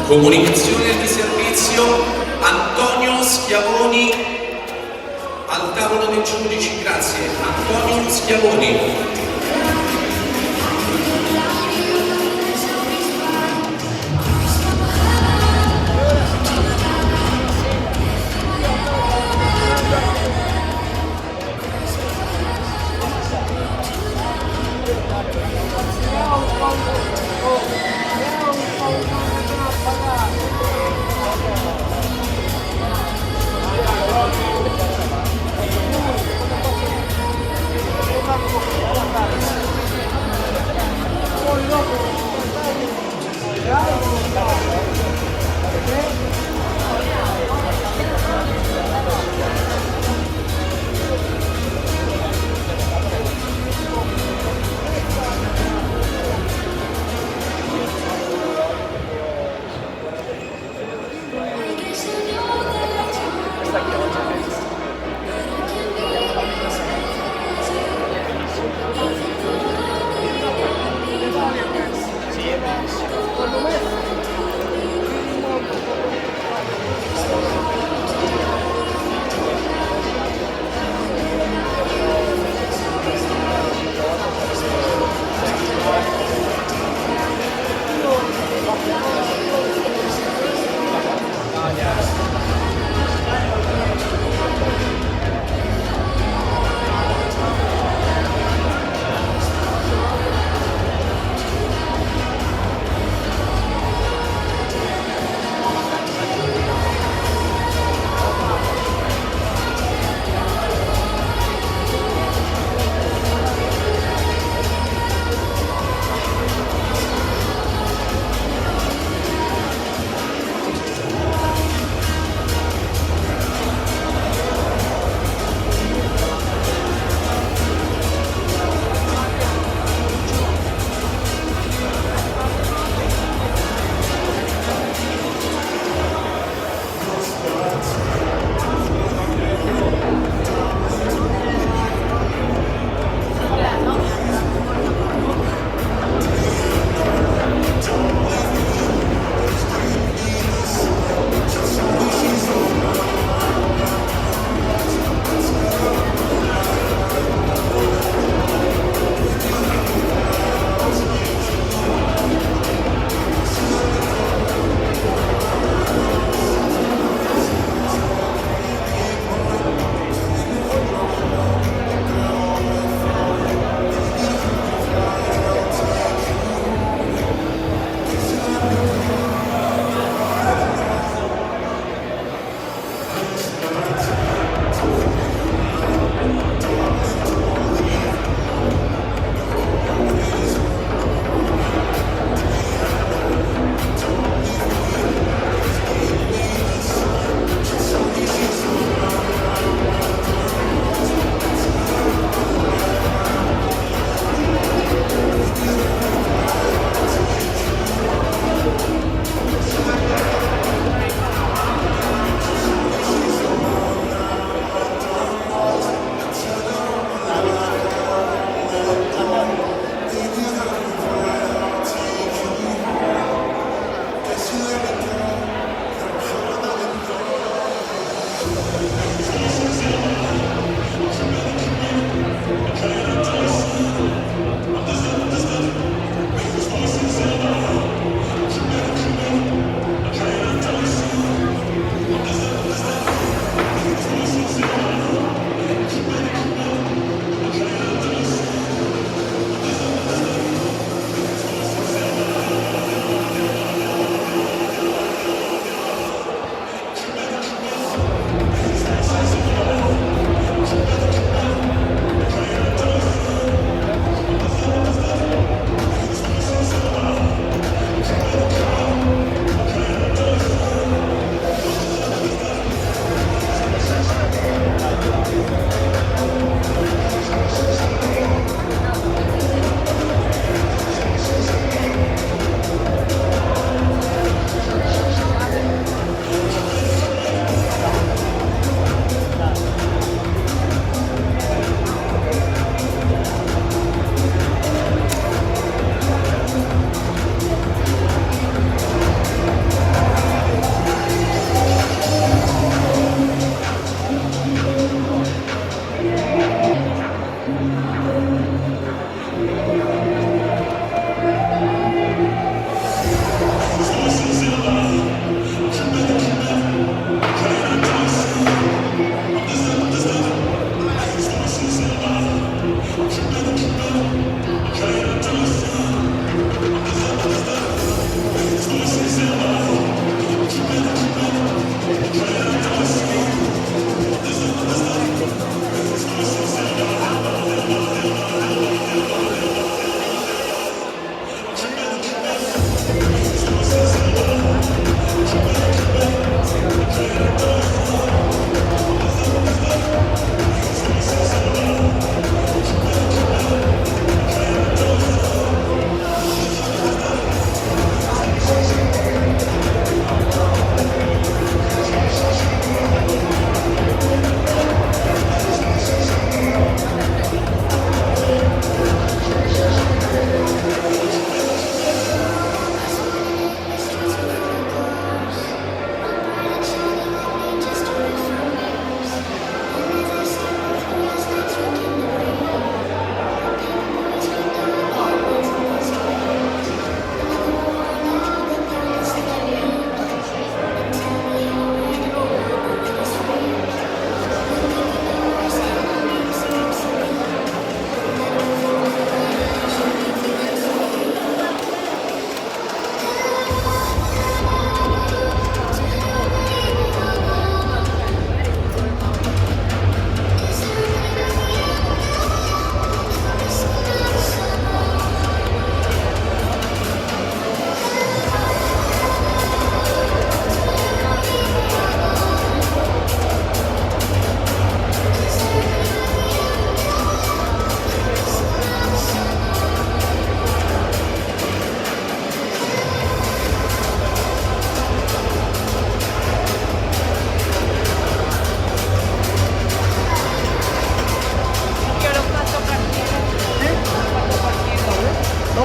Comunicazione di servizio, Antonio Schiavoni al tavolo dei giudici, grazie. Antonio Schiavoni.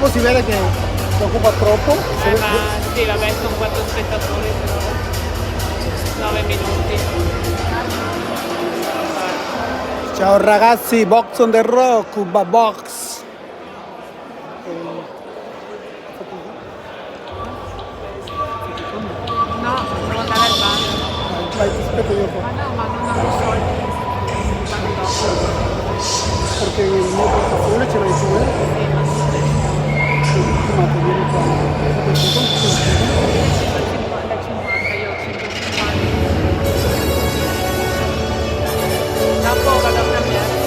dopo si vede che si occupa troppo. Ma sì, vabbè, sono 4 spettatori, però 9 minuti. Ciao ragazzi, Box on the Rock, Cuba Box. No, devo andare al bagno. Vai, ti aspetto io qua. Ma no, ma non ho i soldi. Perché il mio portafoglio ce l'hai tu, ma ti vieni qua. Da 50, io ho 150. Dopo vado a cambiare.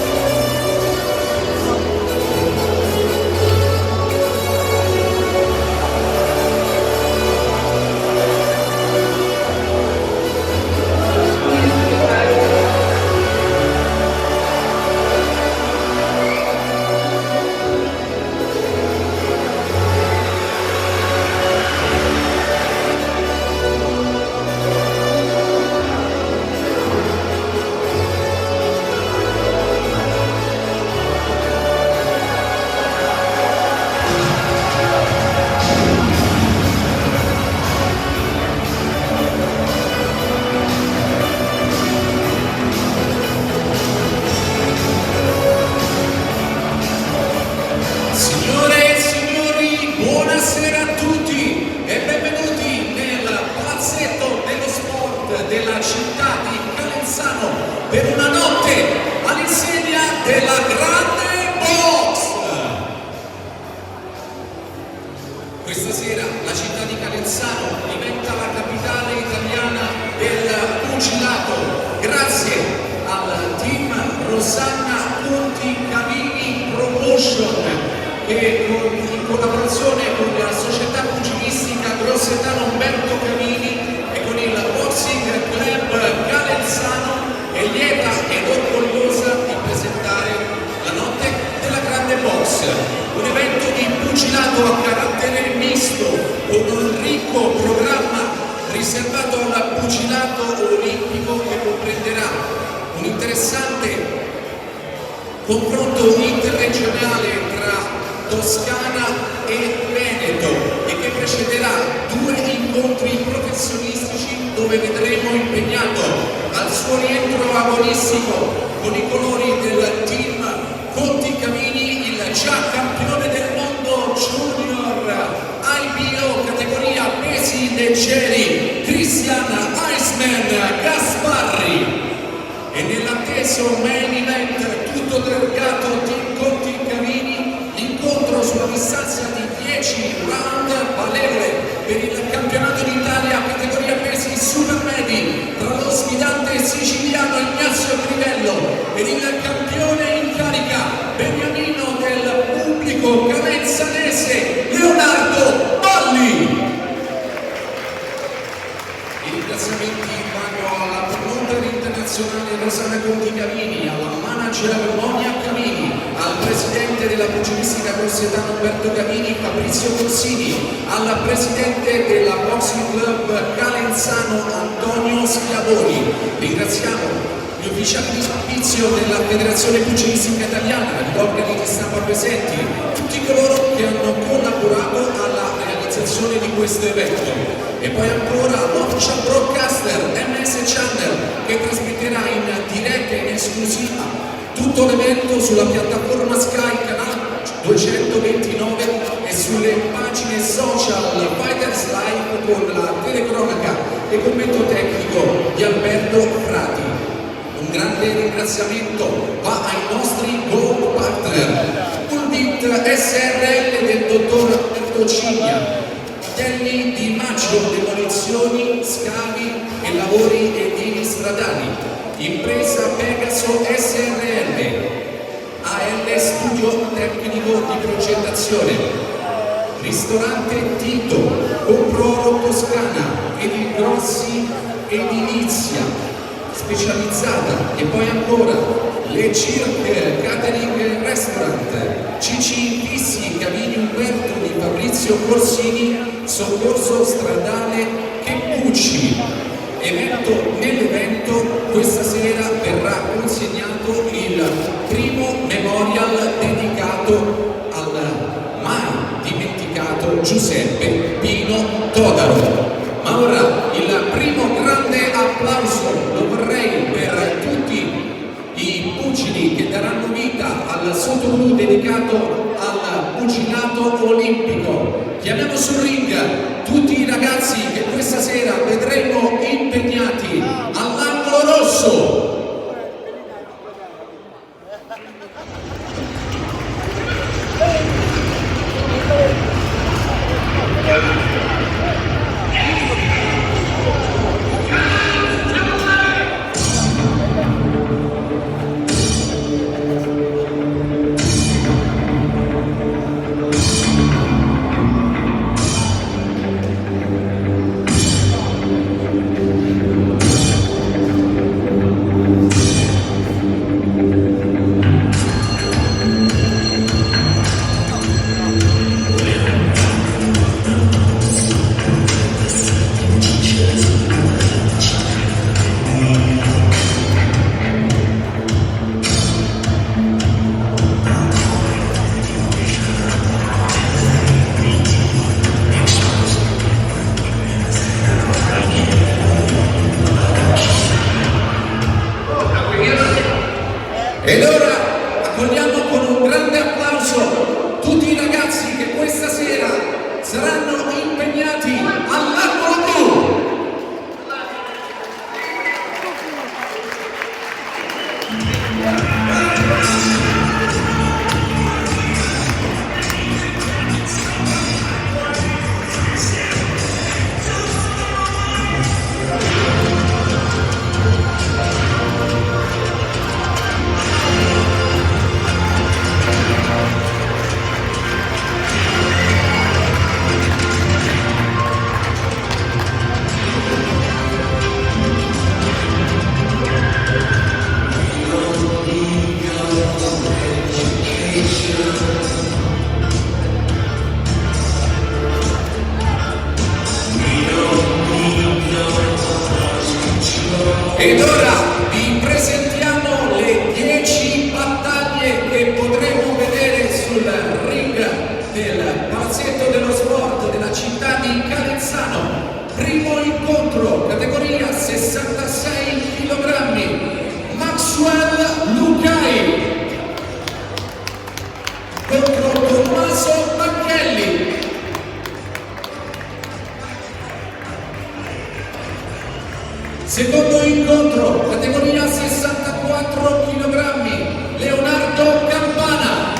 Signore e signori, buonasera a tutti e benvenuti nel palazzetto dello sport della città di Calenzano per una notte all'insegna della Grande Box. Questa sera la città di Calenzano diventa la capitale italiana del pugilato grazie al team Rosanna Conti Cavini Promotion che in collaborazione con la società pugilistica Grossetano Umberto Cavini e con il Boxing Club Calenzano è lieta ed orgogliosa di presentare la notte della Grande Box, un evento di pugilato a carattere misto con un ricco programma riservato al pugilato olimpico che comprenderà un interessante confronto interregionale tra Toscana e Veneto e che precederà 2 incontri professionistici dove vedremo impegnato al suo rientro agonistico con i colori del team Conti Cavini il già campione del mondo junior IBO categoria pesi leggeri Cristian Iceman Gasparri. E nell'atteso main event tutto targato Team Conti Cavini, l'incontro sulla distanza di 10 round valevole per il campionato d'Italia categoria pesi supermedi tra lo sfidante siciliano Ignazio Crivello e il campione in carica beniamino del pubblico calenzanese Leonardo Balli. I ringraziamenti vanno alla promoter internazionale Rosanna Conti Cavini, alla manager Monia Cavini, al presidente della pugilistica Grossetano Umberto Cavini Fabrizio Corsini, al presidente della Boxing Club Calenzano Antonio Schiavoni. Ringraziamo gli ufficiali di servizio della Federazione Pugilistica Italiana, gli organi di stampa presenti, tutti coloro che hanno collaborato alla realizzazione di questo evento. E poi ancora l'official broadcaster MS Channel che trasmetterà in diretta e in esclusiva tutto l'evento sulla piattaforma Sky Canale 229 e sulle pagine social Fighters Live con la telecronaca e commento tecnico di Alberto Frati. Un grande ringraziamento va ai nostri gold partner, Fullbit SRL del dottor Alberto Cigna, Fratelli di Maggio Demolizioni, Scavi e Lavori Edili Stradali, Impresa Pegaso SRL, AL Studio Tecnico di Progettazione, Ristorante Tito, Comproro Toscana, Edil Grossi Edilizia specializzata e poi ancora Le Cirque Catering Restaurant, CC Fissi Cavini Umberto di Fabrizio Corsini, Soccorso Stradale Cheppucci. Nell'evento questa sera verrà consegnato il primo memorial dedicato al mai Giuseppe Pino Todaro. Ma ora il primo grande applauso lo vorrei per tutti i pugili che daranno vita al sottoblu dedicato al pugilato olimpico. Chiamiamo sul ring tutti i ragazzi che questa sera vedremo impegnati all'angolo rosso. Ed ora accogliamo con un grande applauso tutti i ragazzi che questa sera saranno impegnati all'angolo blu. Ed ora vi presentiamo le 10 battaglie che potremo vedere sul ring del Palazzetto dello Sport della città di Canezzano. Primo incontro, categoria 66 kg, Maxwell Lucai contro Tommaso Bacchelli. Secondo incontro, categoria 64 kg, Leonardo Campana.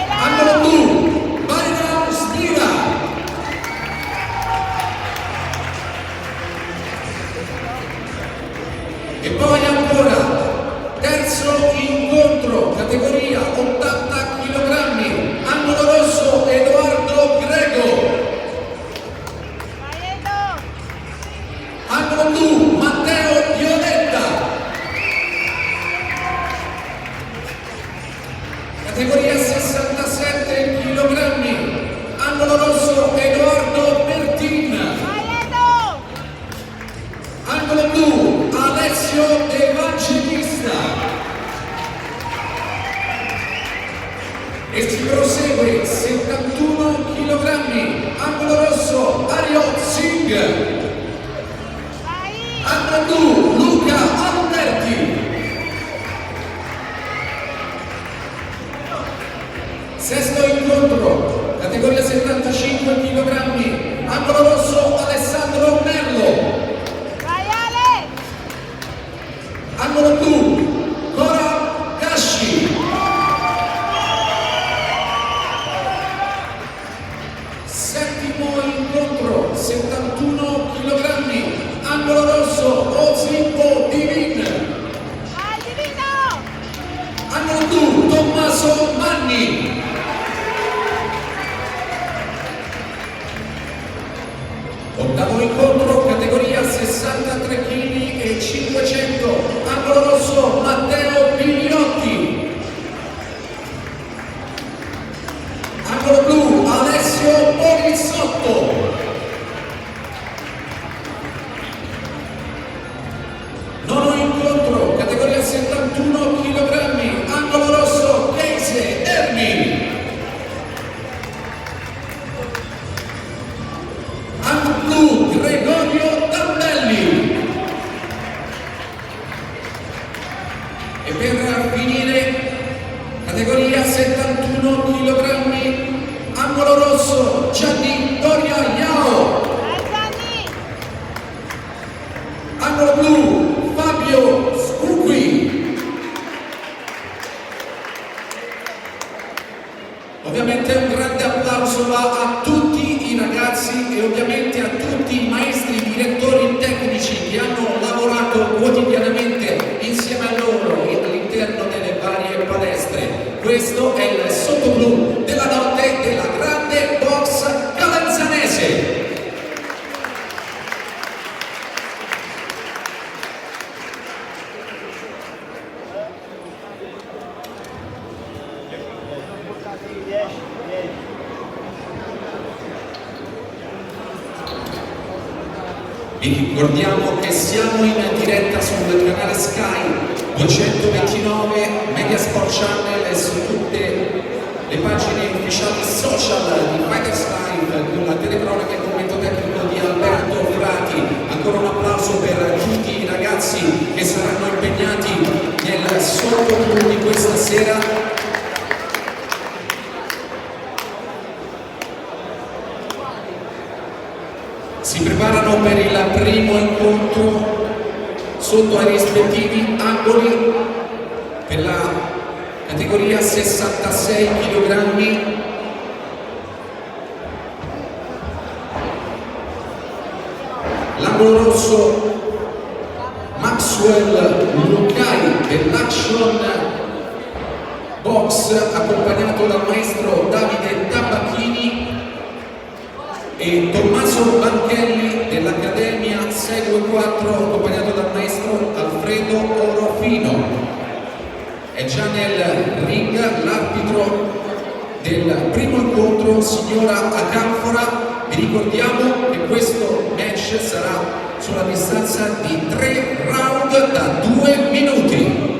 Angolo blu, Mario Spira. E poi ancora, terzo incontro, categoria 80 kg, angolo rosso, Edoardo Grego. Angolo blu, Matteo Violetta. Categoria 67 kg, angolo rosso, Edoardo Bertin. Angolo blu, Alessio Evangelista. E si prosegue 71 kg, angolo rosso, Ario Singh. Angolo blu, Luca Alberti. Sesto incontro, categoria 75 kg, angolo rosso, Alessandro Merlo. E per finire, categoria 71 kg, angolo rosso, Gianni Doria Iao. Angolo blu, Fabio Scuqui. Ovviamente un grande applauso va a tutti i ragazzi e ovviamente a tutti i maestri, direttori tecnici che hanno lavorato quotidianamente insieme a loro all'interno delle varie palestre. Questo è il sottoblu della notte della grande box calenzanese. Vi ricordiamo che siamo in diretta sul canale Sky 229, Mediasport Channel e su tutte le pagine ufficiali social di Fighters Live con la telecronaca e il commento tecnico di Alberto Frati. Ancora un applauso per tutti i ragazzi che saranno impegnati nel sottoblu di questa sera. Si preparano per il primo incontro sotto ai rispettivi angoli per la categoria 66 kg. L'angolo rosso Maxwell Lucai dell'Action Box, accompagnato dal maestro Davide Tabacchini, e Tommaso Banchelli dell'Accademia Segue 4, accompagnato dal maestro Alfredo Orofino. È già nel ring l'arbitro del primo incontro, signora Acanfora. Vi ricordiamo che questo match sarà sulla distanza di 3 round da 2 minuti.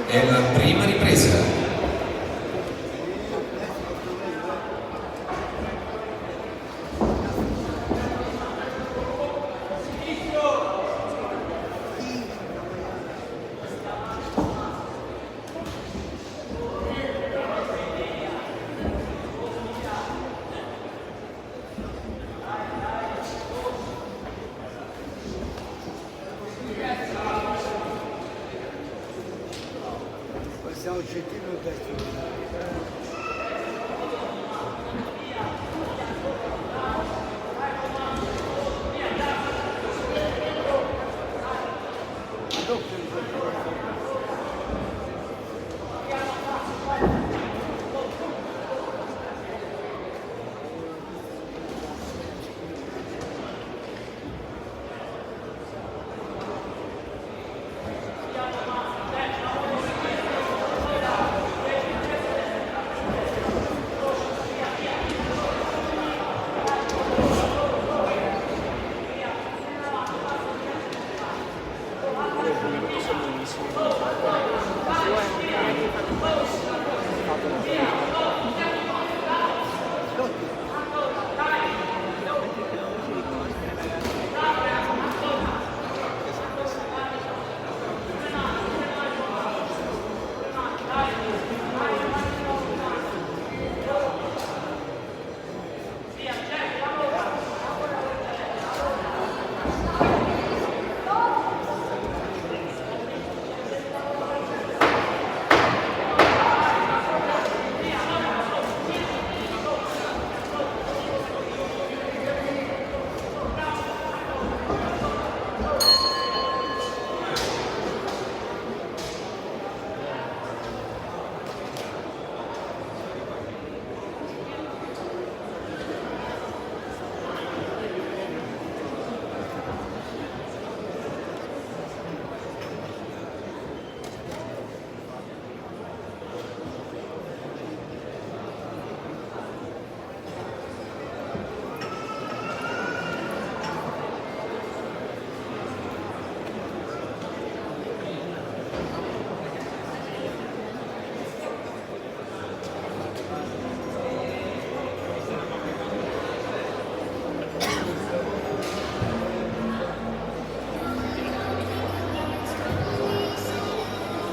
È la prima ripresa. Siamo gentili o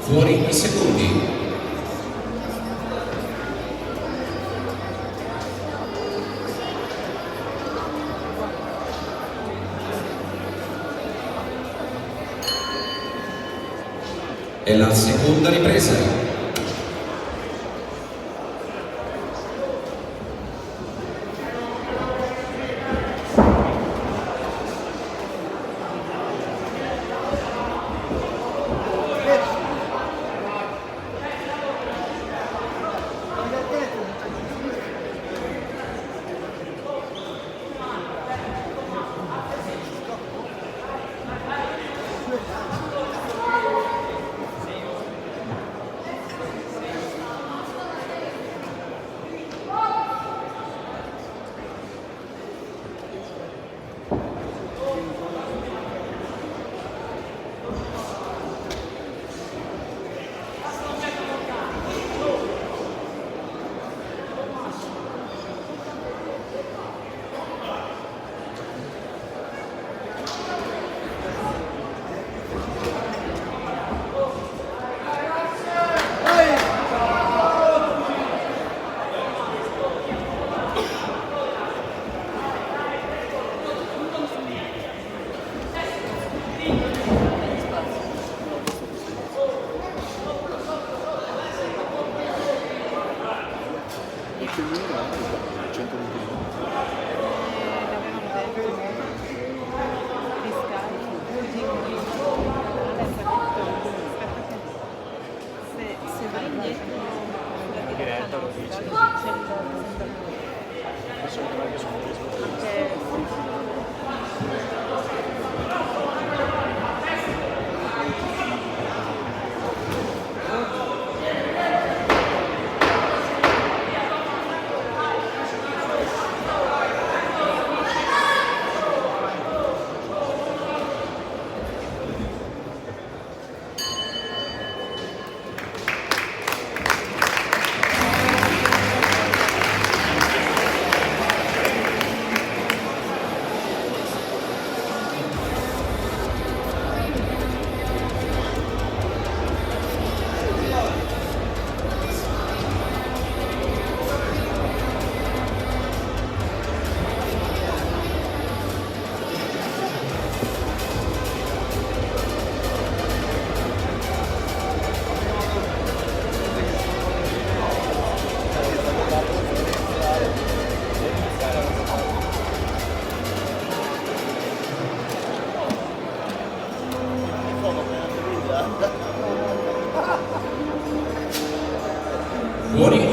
Fuori i secondi. È la seconda ripresa.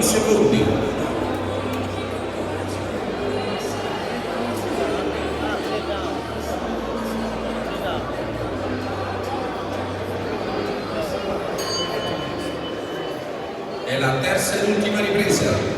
secondi. È la terza ed ultima ripresa.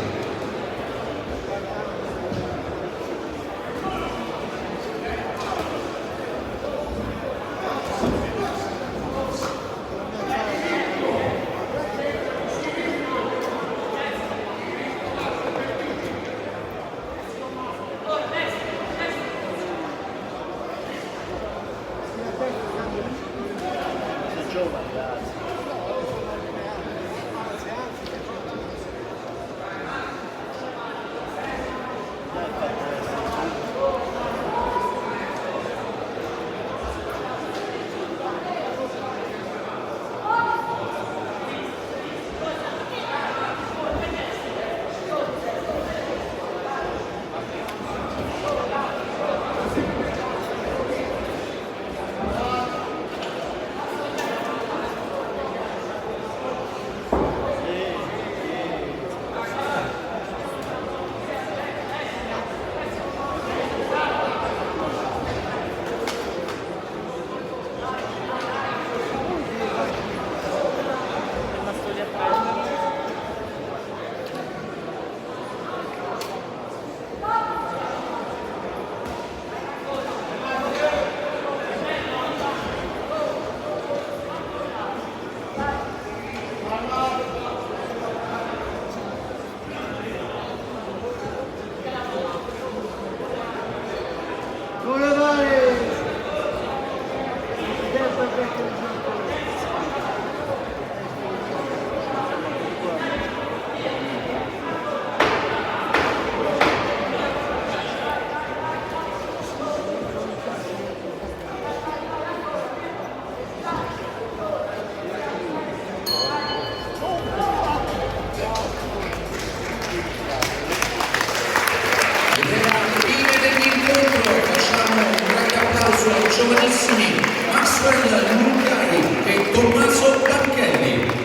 Giovanissimi Maxwell Lucari e Tommaso Bacchelli.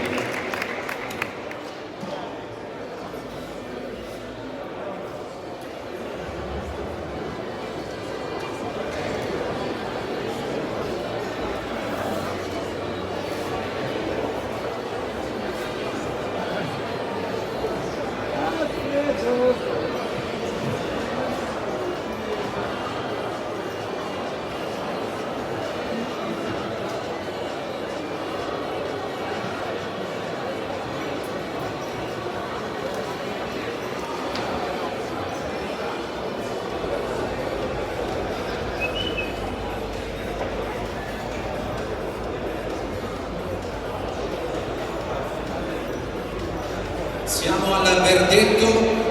Siamo al verdetto.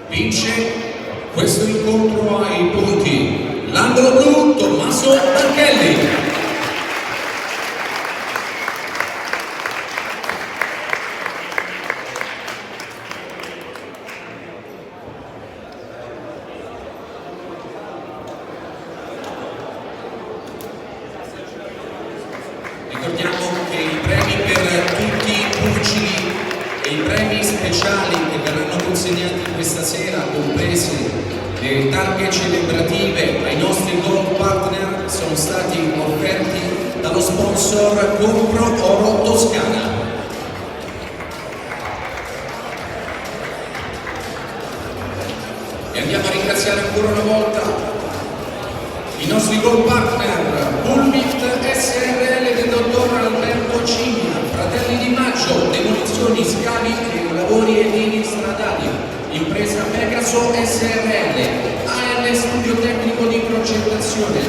Vince questo incontro ai punti l'angolo blu Tommaso Bacchelli. Ricordiamo che i premi per tutti i pugili e i premi speciali che verranno consegnati questa sera, compresi le targhe celebrative ai nostri gold partner, sono stati offerti dallo sponsor Compro Oro Toscana. E andiamo a ringraziare ancora una volta i nostri gold partner Pulmit SRL del dottor Alberto Cigna, Fratelli di Maggio, demolizioni, scavi e lavori edili stradali, impresa Pegaso SRL, AL Studio Tecnico di Progettazione,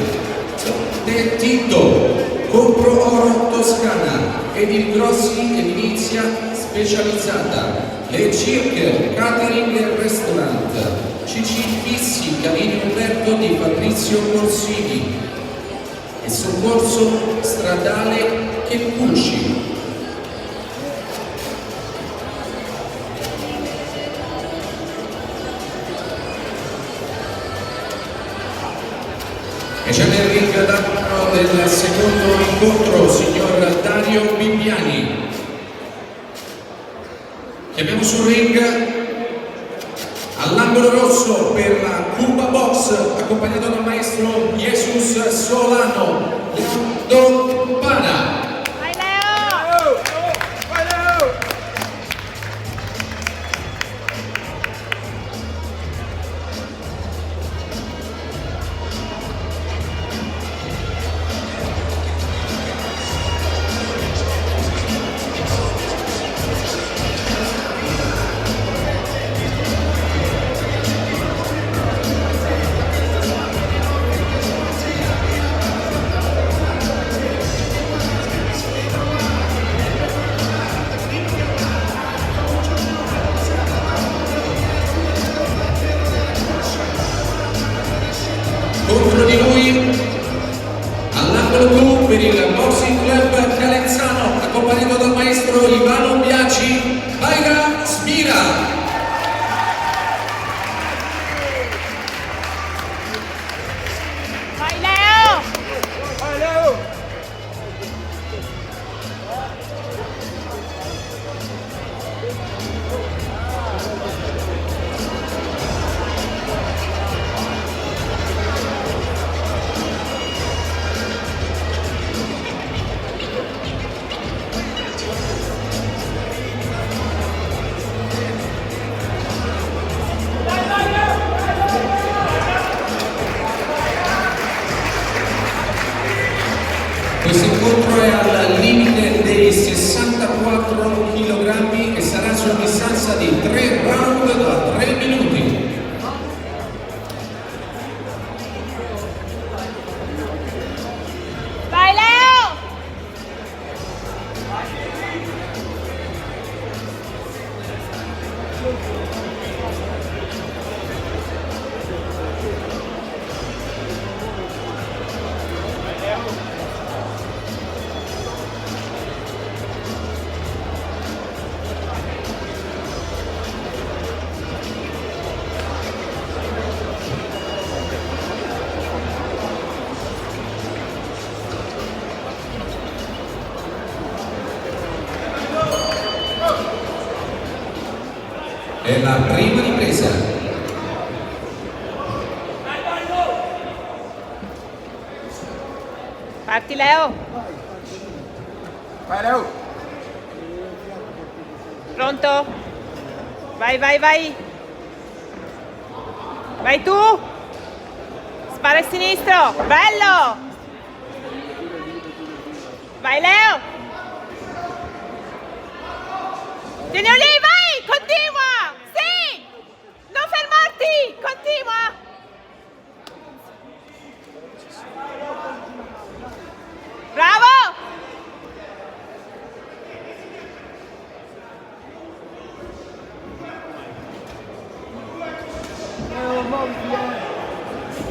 De Tito, Compro Oro Toscana ed il Grossi Edilizia Specializzata, Le Cirque Catering e Restaurant, CC Fissi, Cavini Umberto di Fabrizio Corsini e Soccorso Stradale Cheppucci. E ce n'è del secondo incontro, signor Dario Bibbiani. Chiamiamo sul ring all'angolo rosso per la Cuba Box, accompagnato dal maestro Jesus Solano, Leonardo Pana. Vai Leo! Vai Leo! Contro di lui all'angolo blu per il Boxing Club Calenzano, accompagnato dal maestro Ivano Biaci, Vaira Spira. Vai Leo! Vai Leo! Questo incontro è al limite dei 64 kg e sarà su distanza di 3 round da 3 minuti. Vai Leo! È la prima ripresa. Parti Leo! Vai Leo! Pronto? Vai, vai, vai! Vai tu! Spara a sinistro! Bello! Vai Leo! Tienilo lì, vai! Continua! Sì! Non fermarti! Continua! Bravo!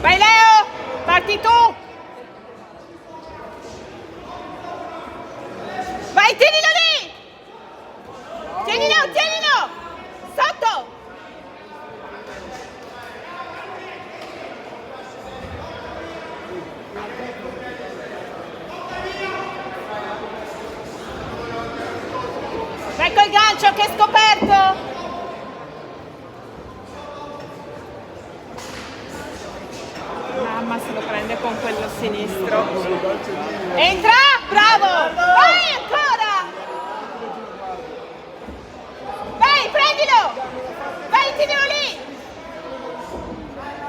Vai Leo! Parti tu! Vai, tienilo lì! Tienilo, tienilo! Sotto! Vai col gancio che è scoperto! Mamma se lo prende con quello sinistro. Entra! Bravo! Vai ancora! Vai, prendilo! Vai, tienilo lì!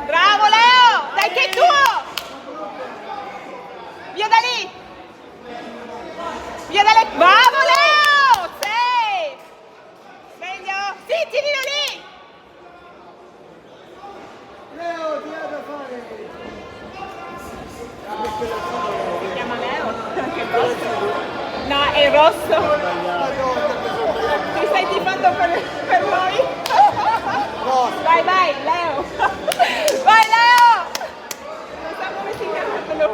Bravo Leo! Dai che è tuo! Via da lì! Via da lì! Bravo Leo! Sì! Sveglio! Sì, tienilo lì! Leo, ti ha da fare! Si chiama Leo? Che rosso? No, è rosso. Ti stai tifando per noi? Vai, vai, Leo. Vai, Leo. Non so come si chiama quello.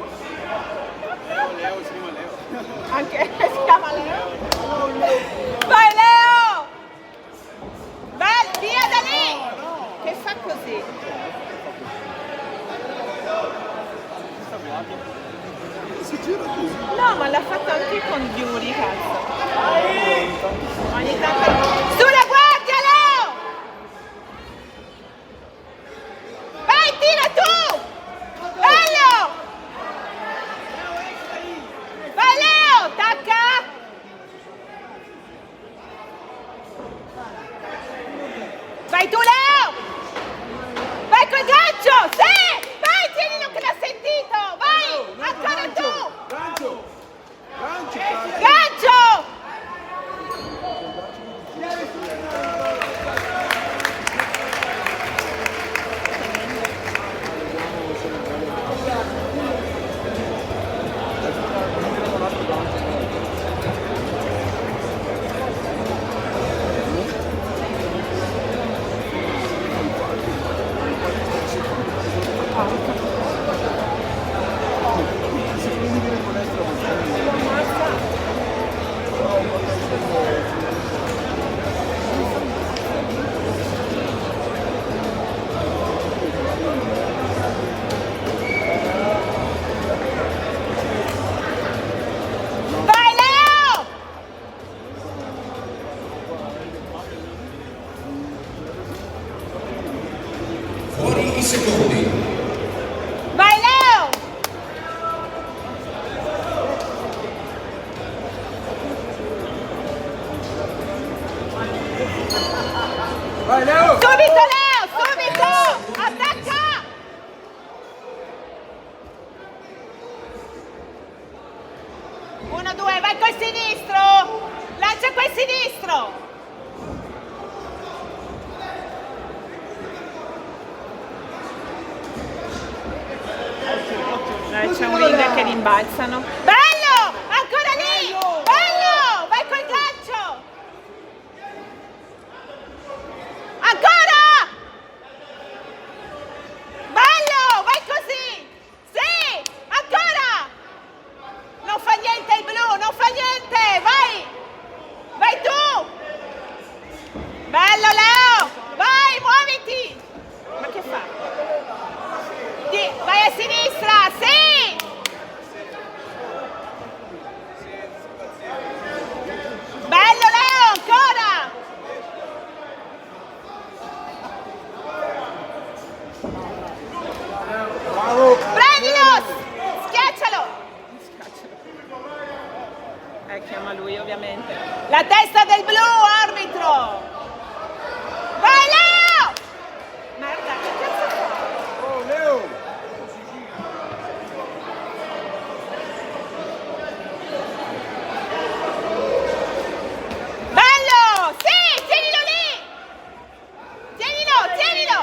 Leo, si chiama Leo. Anche si chiama Leo? Vai, Leo. Vai, via da lì. Che fa così? Si gira Gancio! Vai Leo! Fuori i secondi. Vai Leo! Vai Leo! Subito Leo! Subito! Attacca! Uno, due, vai col sinistro! Lancia quel sinistro! C'è un ring che rimbalzano. Bello! Ancora lì! Bello! Vai col gancio! Ancora! Bello! Vai così! Sì! Ancora! Non fa niente il blu, non fa niente! Vai! Vai tu! Bello Leo! Vai, muoviti! Ma che fa? Vai a sinistra! Sì! Bello Leo! Ancora! Bravo! Prendilo! Schiaccialo! Chiama lui ovviamente. La testa del blu, arbitro! Vai Leo! Merda, che cazzo fa? Oh Leo! Bello! Sì! Tienilo lì! Tienilo, tienilo!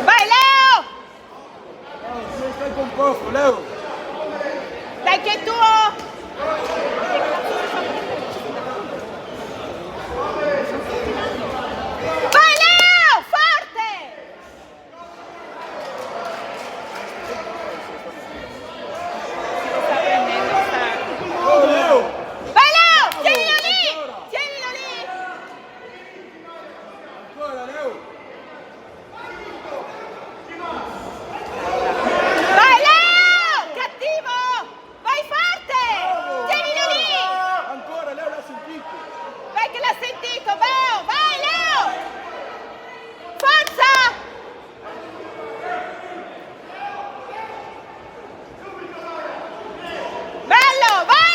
Vai Leo! Stai con poco, Leo! Dai che è tuo! Vai Leo! Forte! Sta prendendo sta... Oh Leo! Vai Leo! Tienilo lì! Tienilo lì! Ancora Leo! Vai Leo! Cattivo! Vai forte! Tienilo lì! Ancora Leo l'ha sentito! Vai che l'ha sentito! Leo! Vai Leo! Forza! Bello! Vai!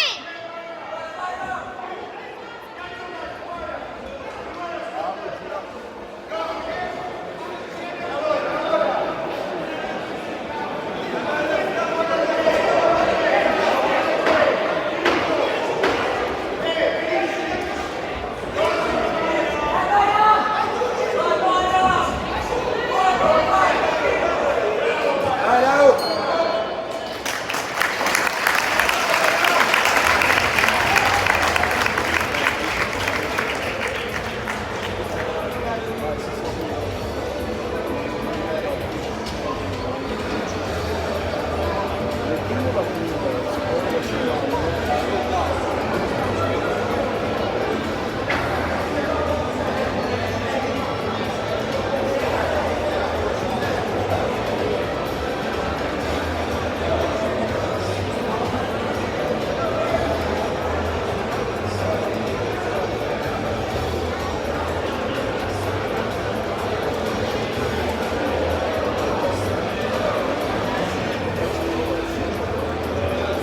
Vai Leo!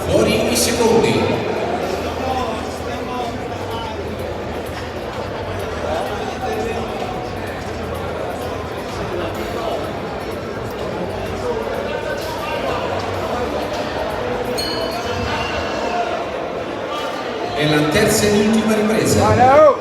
Fuori i secondi. è la terza ed ultima ripresa. Bello!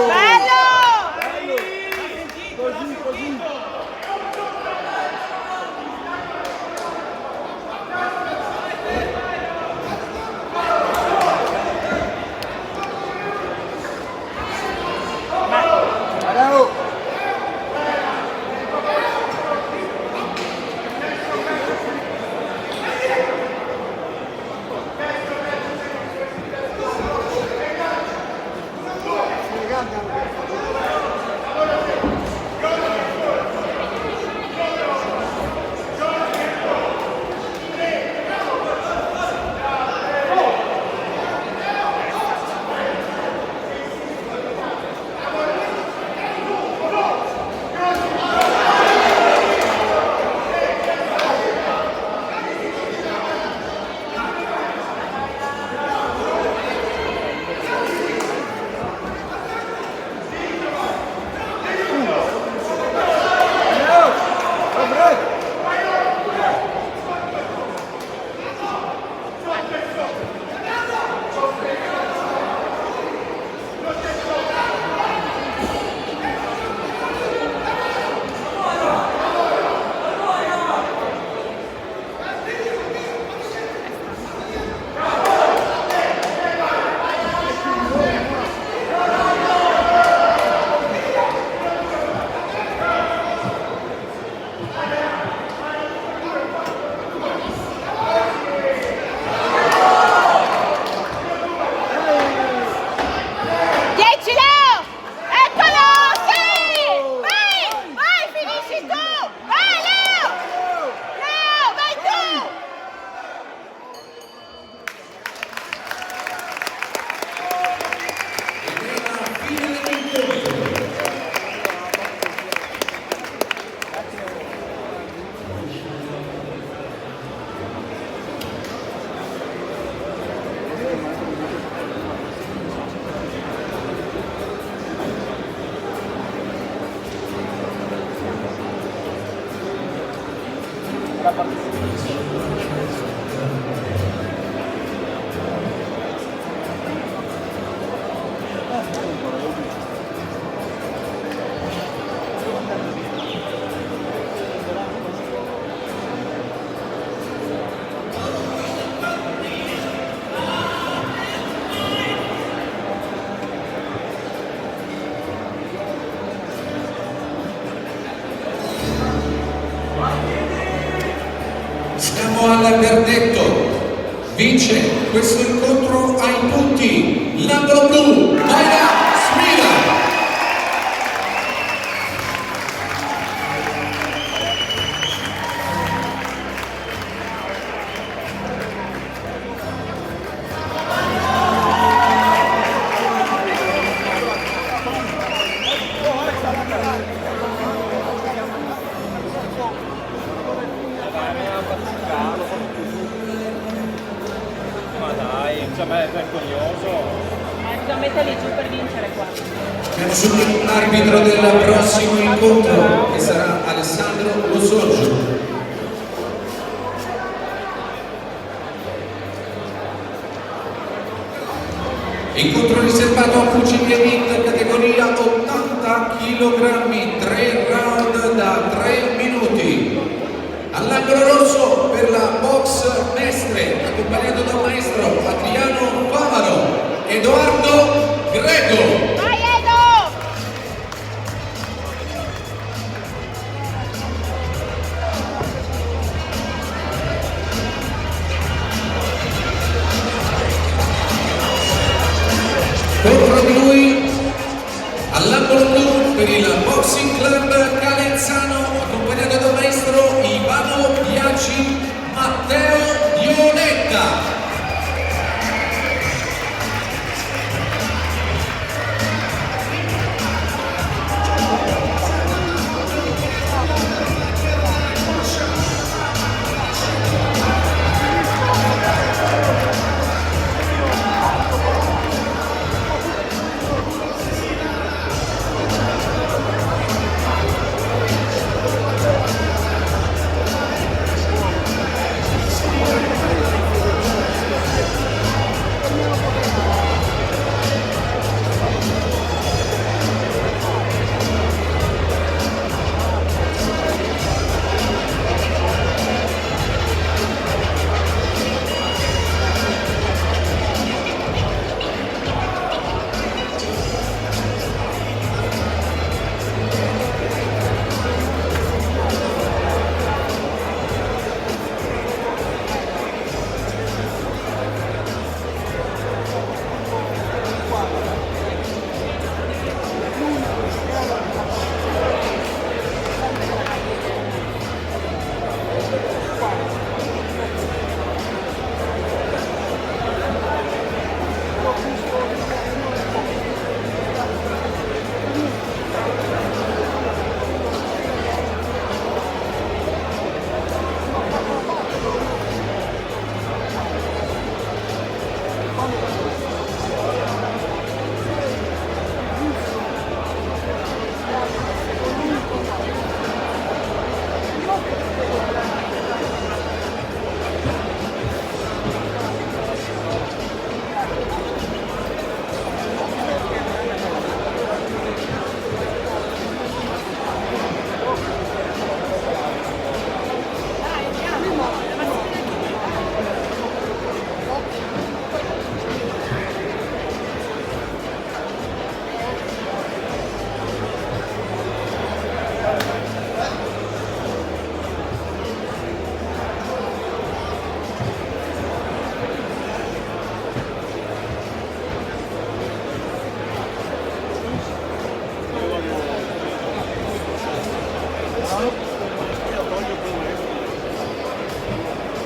Bello! Così, così. Bravo! Siamo al verdetto, vince questo incontro ai punti l'angolo blu, Maja Smila. Ma dai, cioè, è vergognoso. Bisogna metterli giù per vincere qua. Arbitro del prossimo incontro che sarà Alessandro Lo Sorgio. Incontro riservato a pugili elite categoria 80 kg, 3 round da 3 minuti. All'angolo rosso per la box Mestre, accompagnato dal maestro Adriano Favaro. Edoardo Greco. Vai Edo! Contro di lui all'angolo blu per il Boxing Club Calenzano, accompagnato dal maestro Ivano Biaggi, Matteo Dionetta.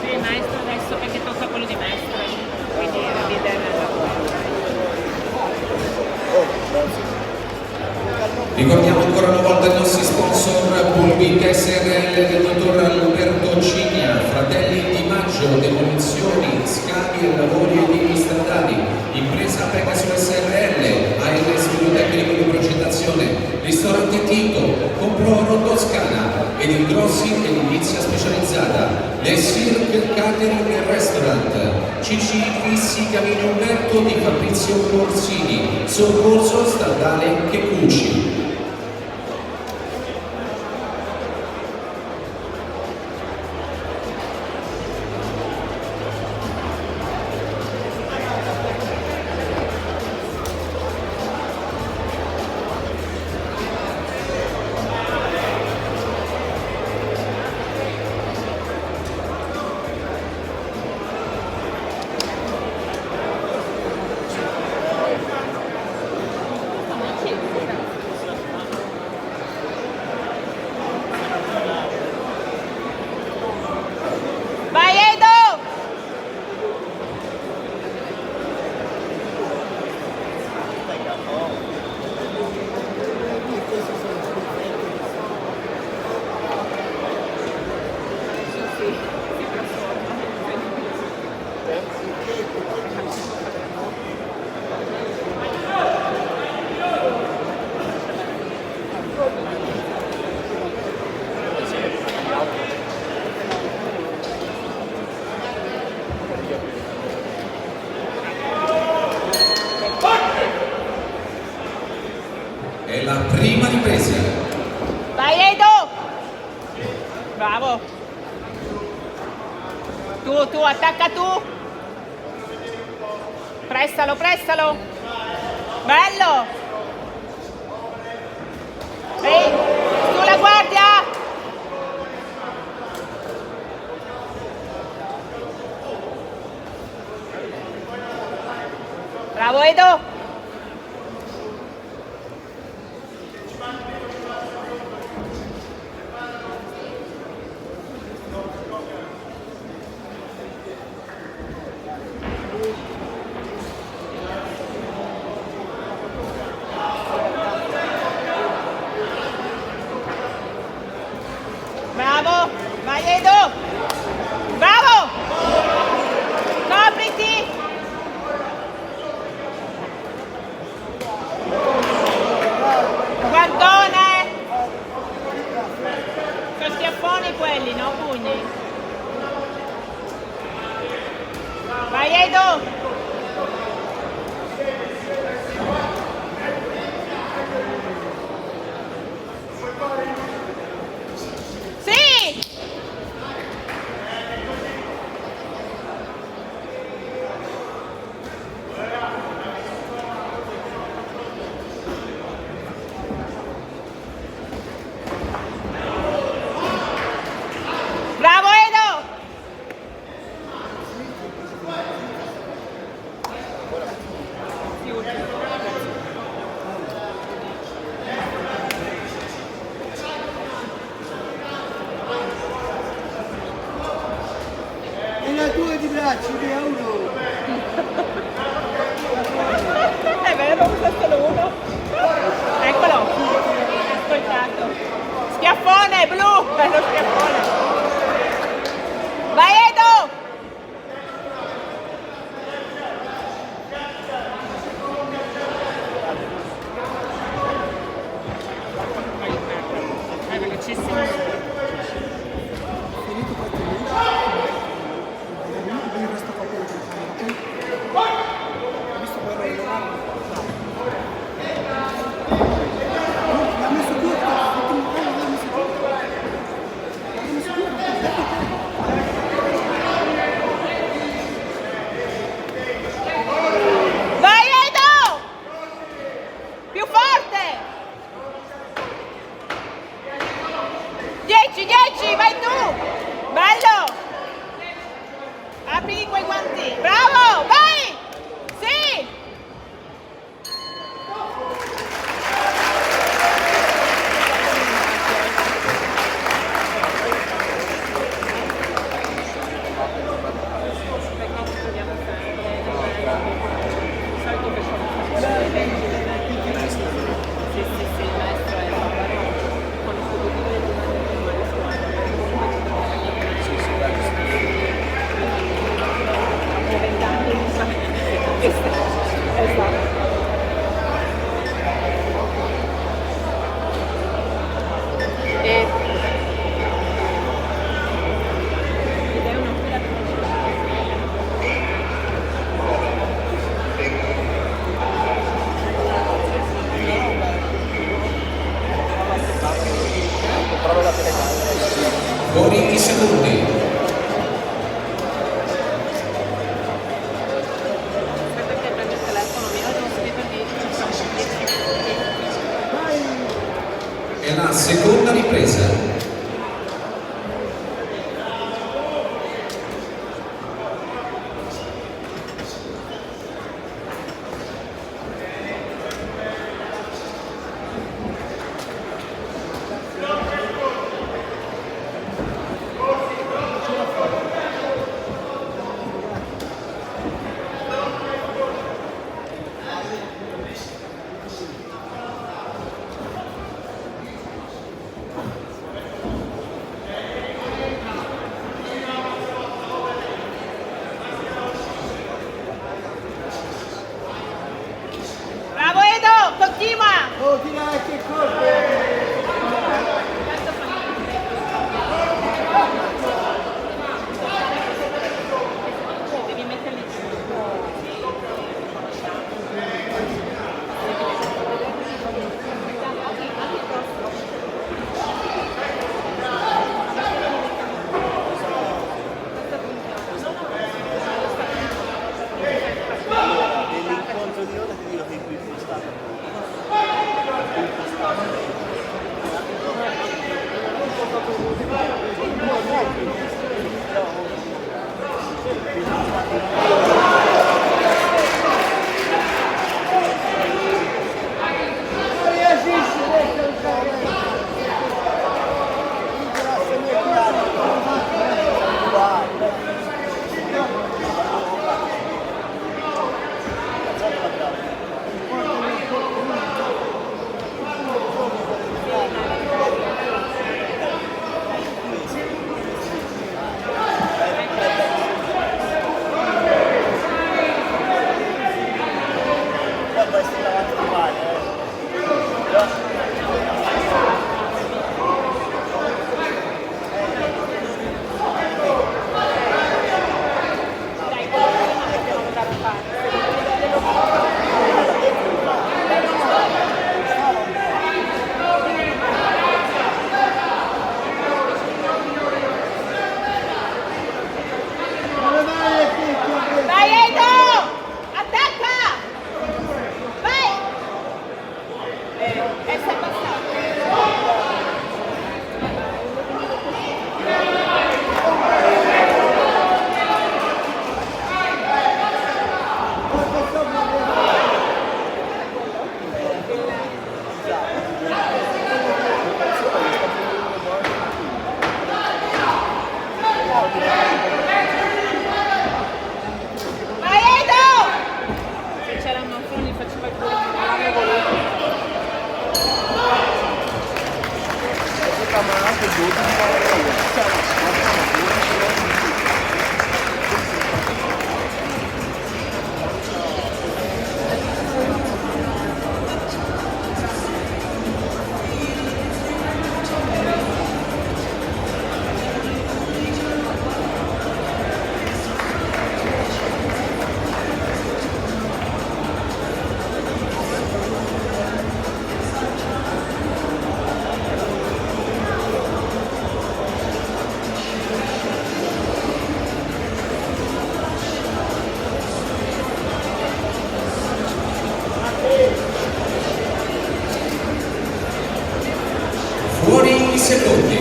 Sì, maestro adesso perché tocca quello di maestro, quindi ridere. Ricordiamo ancora una volta i nostri sponsor Pulvic SRL del dottor Alberto Cigna, Fratelli Di Maggio, Demolizioni, Scavi e Lavori Edili Statali, Impresa Pegaso SRL, AR Studio Tecnico di Progettazione, Ristorante Tito, Compro Oro Toscana ed il Grossi Edilizia Specializzata, Le Cirque Catering e Restaurant, CC Fissi Camino Umberto di Fabrizio Corsini, Soccorso Stradale Checucci. Vai Edo! È la prima ripresa. Vai Edo! Bravo! Tu, attacca tu! Prestalo, prestalo. Bello. Ehi, sulla guardia. Bravo Edo. Bravo, vai Edo. Bravo. Copriti. Guardone. Sono schiaffoni quelli, no pugni. Vai Edo. Sì! Bravo Edo! E la tua di braccio che ha uno. È vero, usa solo uno. Eccolo. Ascoltato. Schiaffone blu. Bello schiaffone. Vai Edo! È velocissimo. Finito qualche minuto. Il resto fa quello che fa. Hai visto quello di Leonardo? L'ha messo tutto. L'ha messo tutto. L'ha messo tutto. Vai Edo! Più forte! 10, 10, vai tu! Bello! Apri quei guanti! Bravo! Vai! Sì! Fuori i secondi. È la seconda ripresa. Fuori i secondi.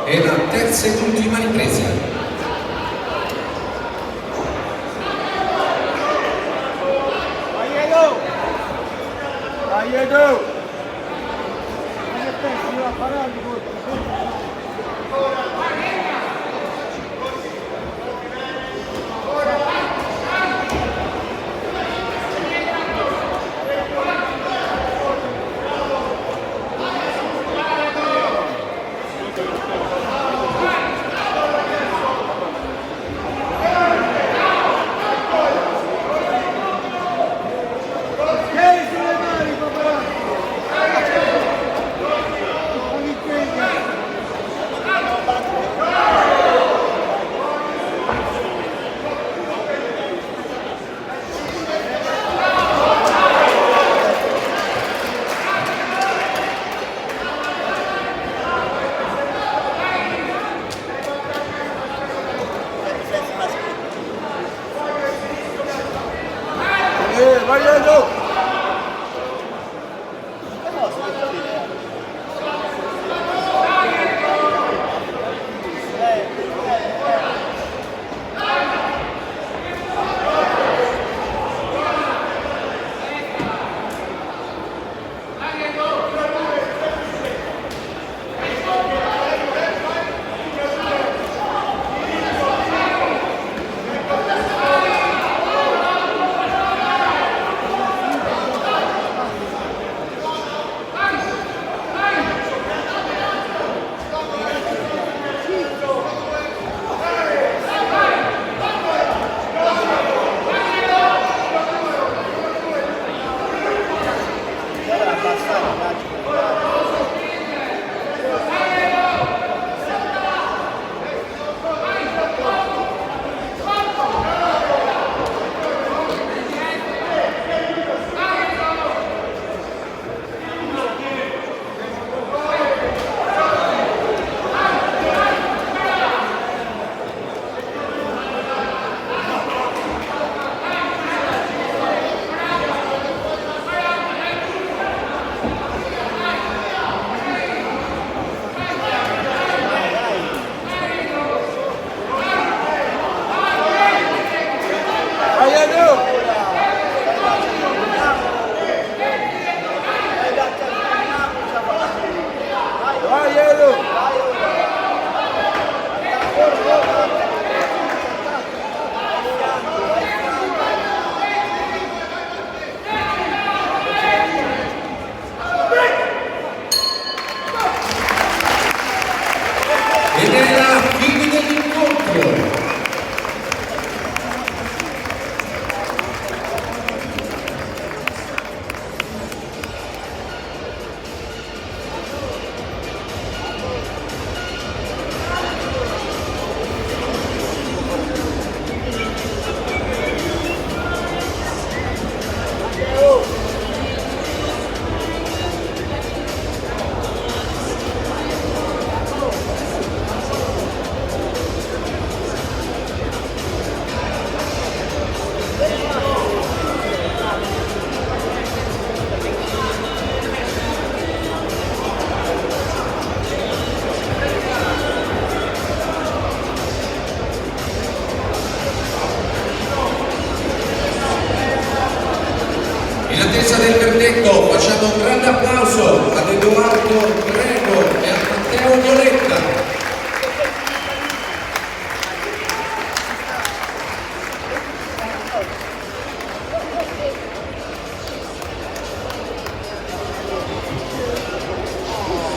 E la terza ed ultima ripresa.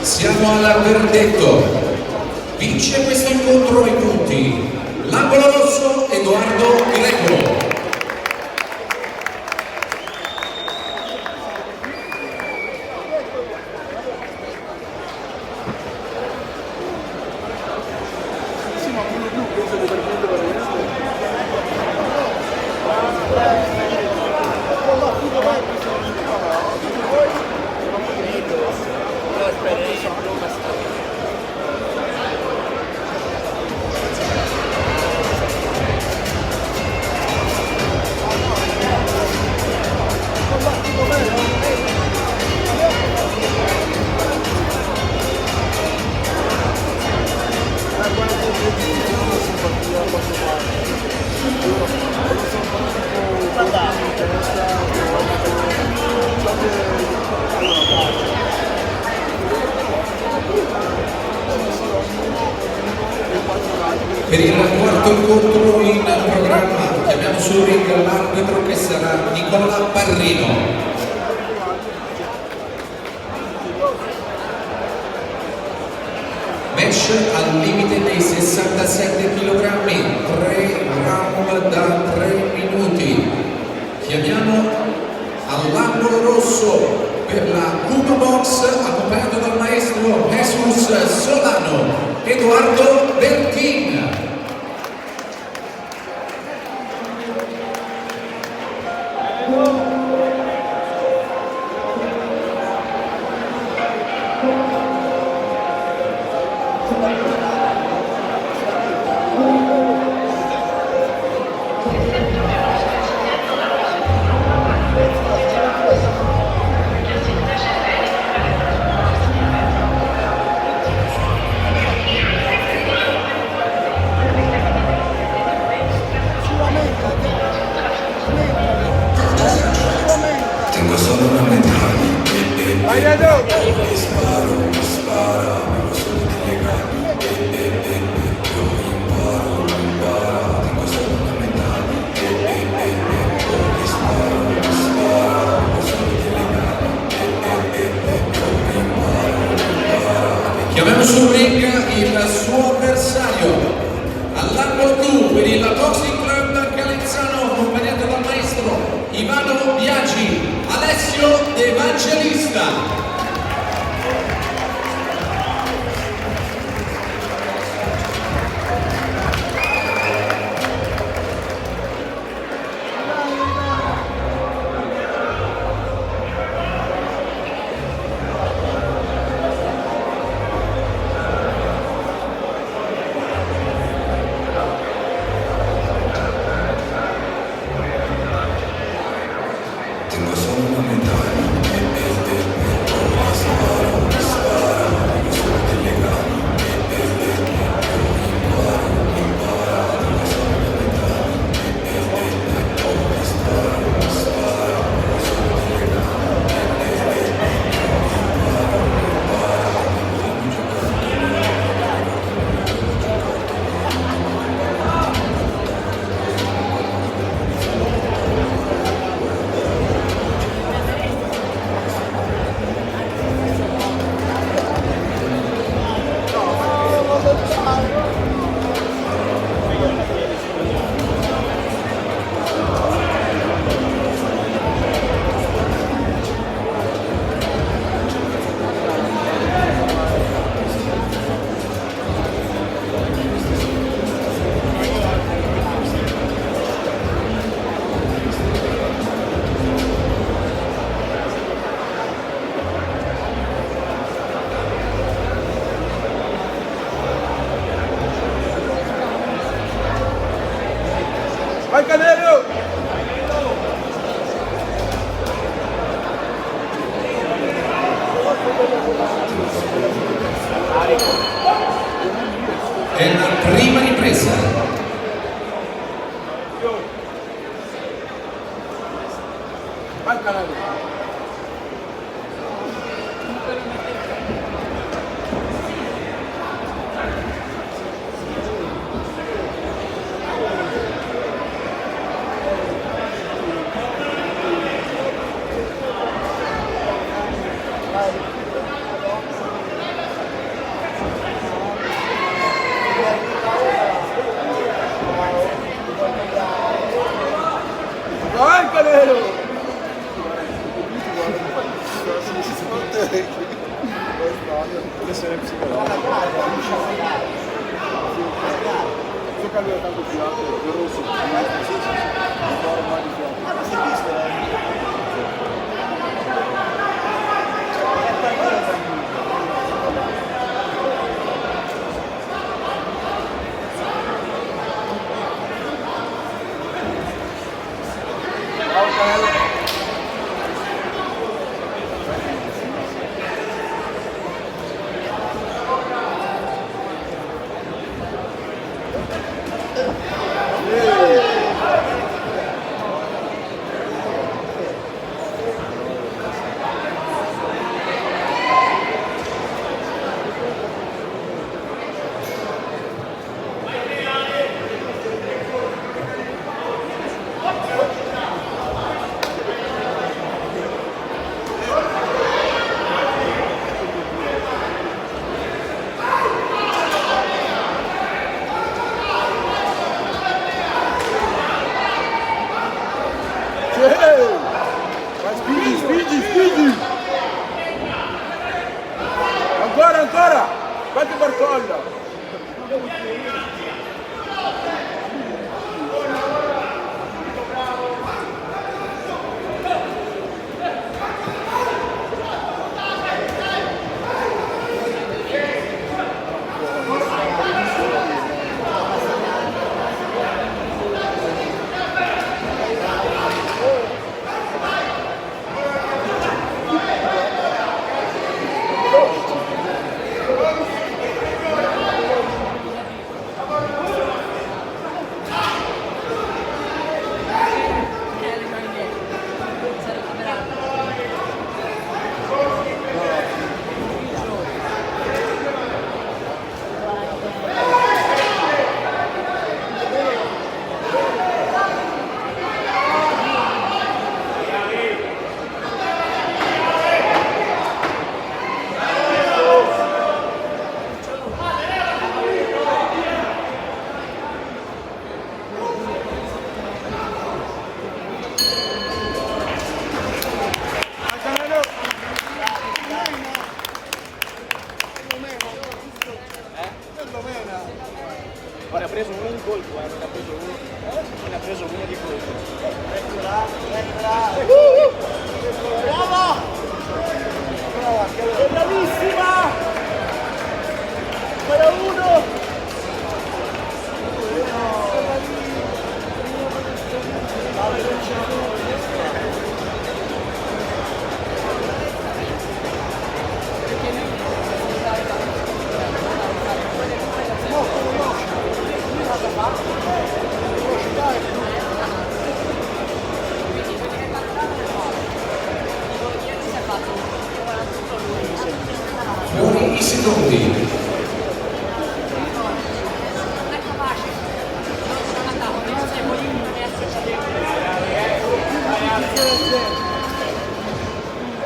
Siamo al verdetto. Vince questo incontro ai punti l'angolo rosso Edoardo Greco. Per il quarto incontro in programma chiamiamo sul ring l'arbitro che sarà Nicola Parrino. Match al limite dei 67 kg, 3 round da 3 minuti. Chiamiamo all'angolo rosso per la Cuba Box accompagnato dal maestro Jesus Solano, Edoardo Bertin. Tengo solo una metà. Mi sparo, mi spara, vengo solo di legami. Io imparo, tengo solo una metà. Mi sparo, mi spara, vengo solo di legami. Io imparo. Chiamiamo sul ring il suo avversario. All'angolo blu per il Boxing Club Calenzano accompagnato dal maestro Ivano Biagi, Alessio De Evangelista. Tengo solo una metà. Mi sparo, mi spara, vengo solo di legami. Io imparo, tengo solo una metà. Mi sparo, mi spara, vengo solo di legami. Vai Canelo! È la prima ripresa. Vai Canelo! Deve essere psicologico. Suo calore è tanto più alto, il rosso, sì, un po' ormai di più alto. Ma si è visto? Spingi! Ancora! Fatti Bartollo! Ne ha preso uno di colpo, ne ha preso uno di colpo. Brava! È bravissima! Numero uno! Buoni i secondi.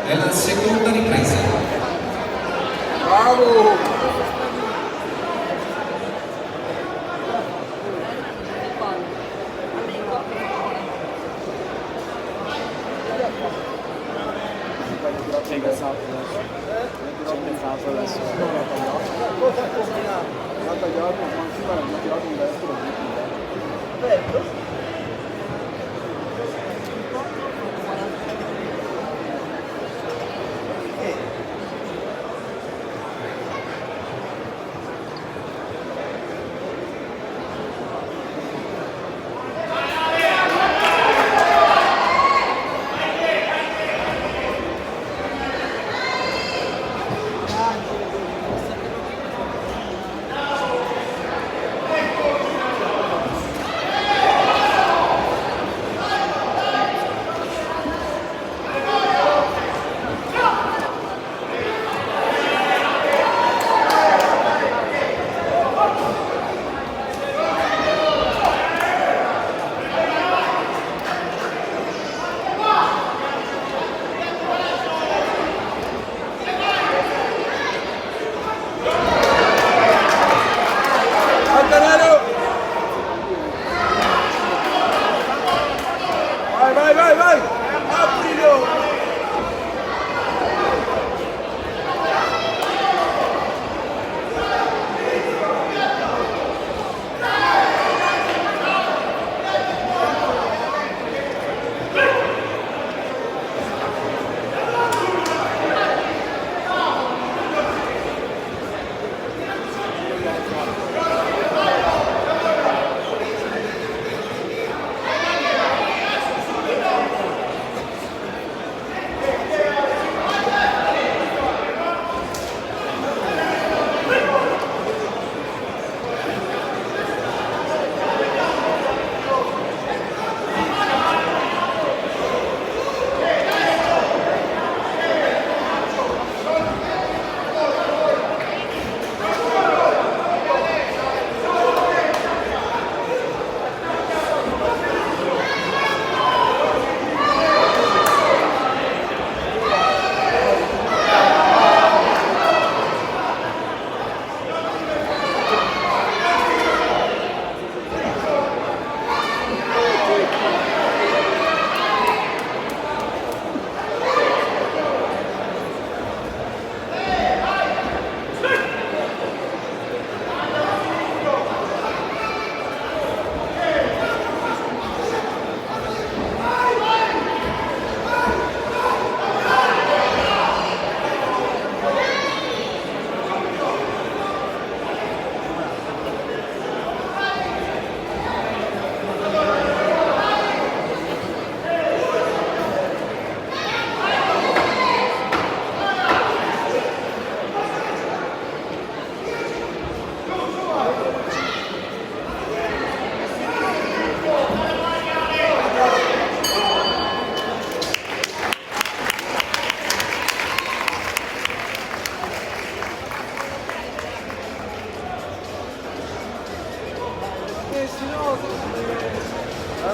È la seconda ripresa. Bravo! Ci hai pensato adesso? Cosa ha combinato? Ha tagliato, ma si va, ha tirato in destro. Bello?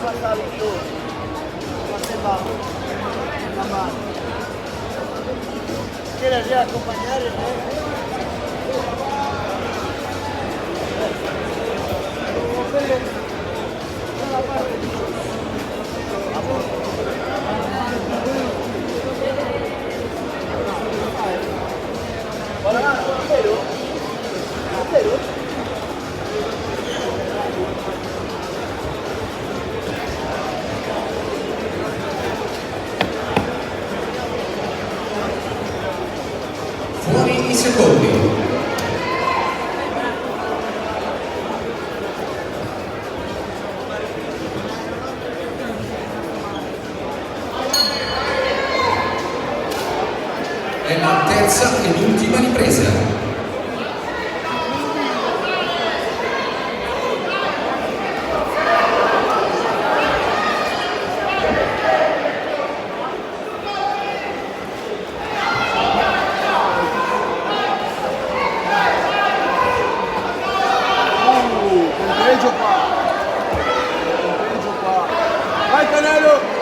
passare i giorni, ma sembra una mano. Che la devi accompagnare? Fuori i secondi. È la terza ed ultima ripresa. Vai Canelo!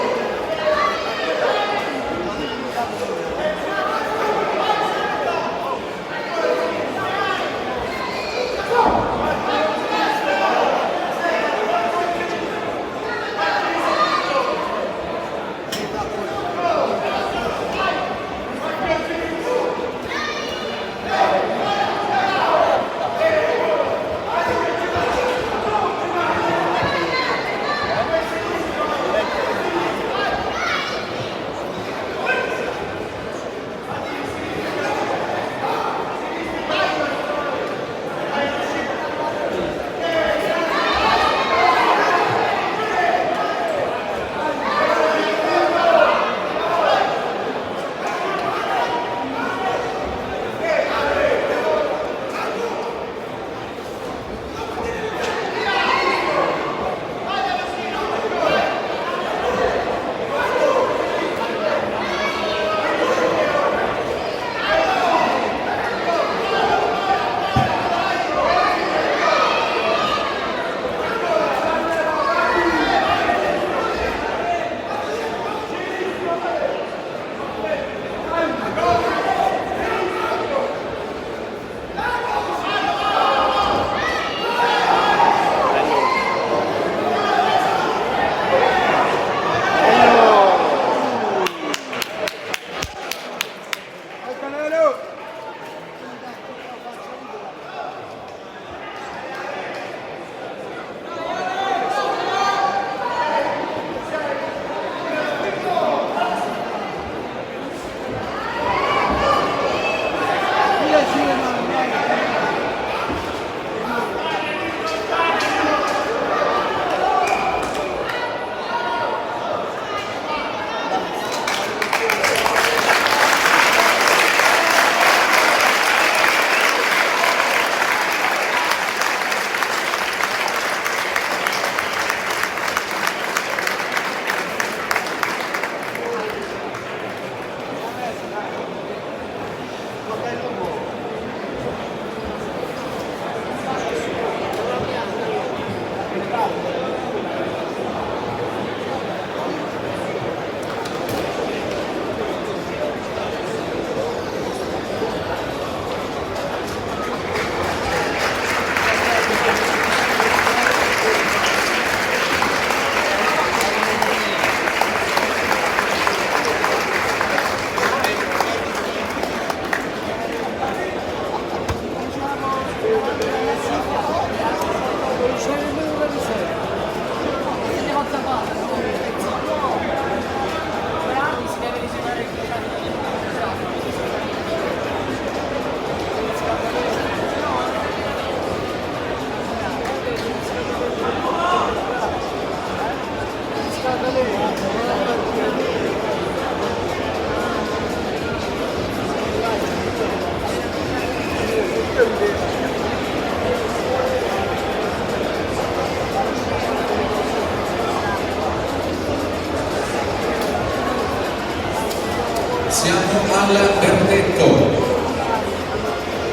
Siamo al verdetto.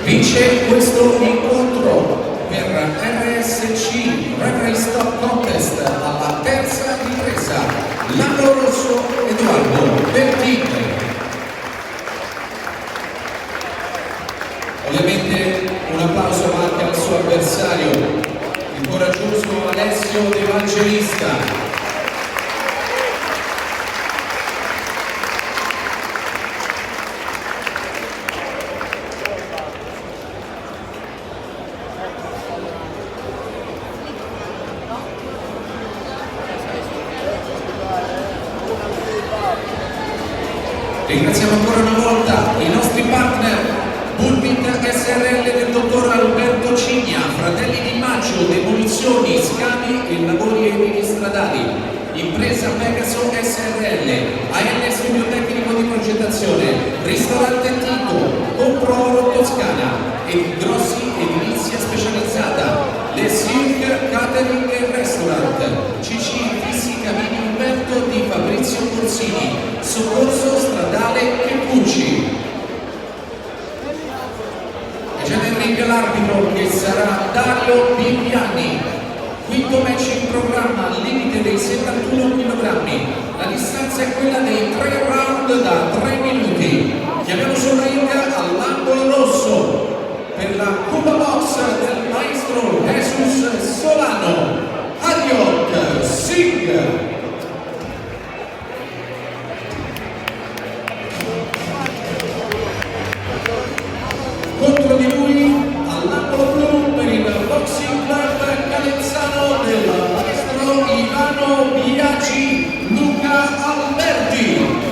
Vince questo incontro per RSC Referee Stop applauso anche al suo avversario, il coraggioso Alessio De Evangelista. Ringraziamo ancora una volta i nostri partner Bullbit SRL del dottor Alberto Cigna, Fratelli di Maggio, Demolizioni, Scavi e Lavori Edili Stradali, Impresa Pegaso SRL, AN Studio Tecnico di Progettazione, Ristorante Tito, Compro Oro Toscana e Grossi Edilizia Specializzata, Le Silk Catering e Restaurant, CC Fissi Camini Umberto di Fabrizio Corsini, Soccorso Stradale Peccucci. E c'è nel ring l'arbitro che sarà Dario Bibiani. Quinto match in programma, al limite dei 71 kg. La distanza è quella dei 3 round da 3 minuti. Chiamiamo sul ring all'angolo rosso per la Cuba Box del maestro Jesus Solano, Adiot Singh. Contro di lui all'angolo blu per il Boxing Club Calenzano del maestro Ivano Biaggi Luca Alberti.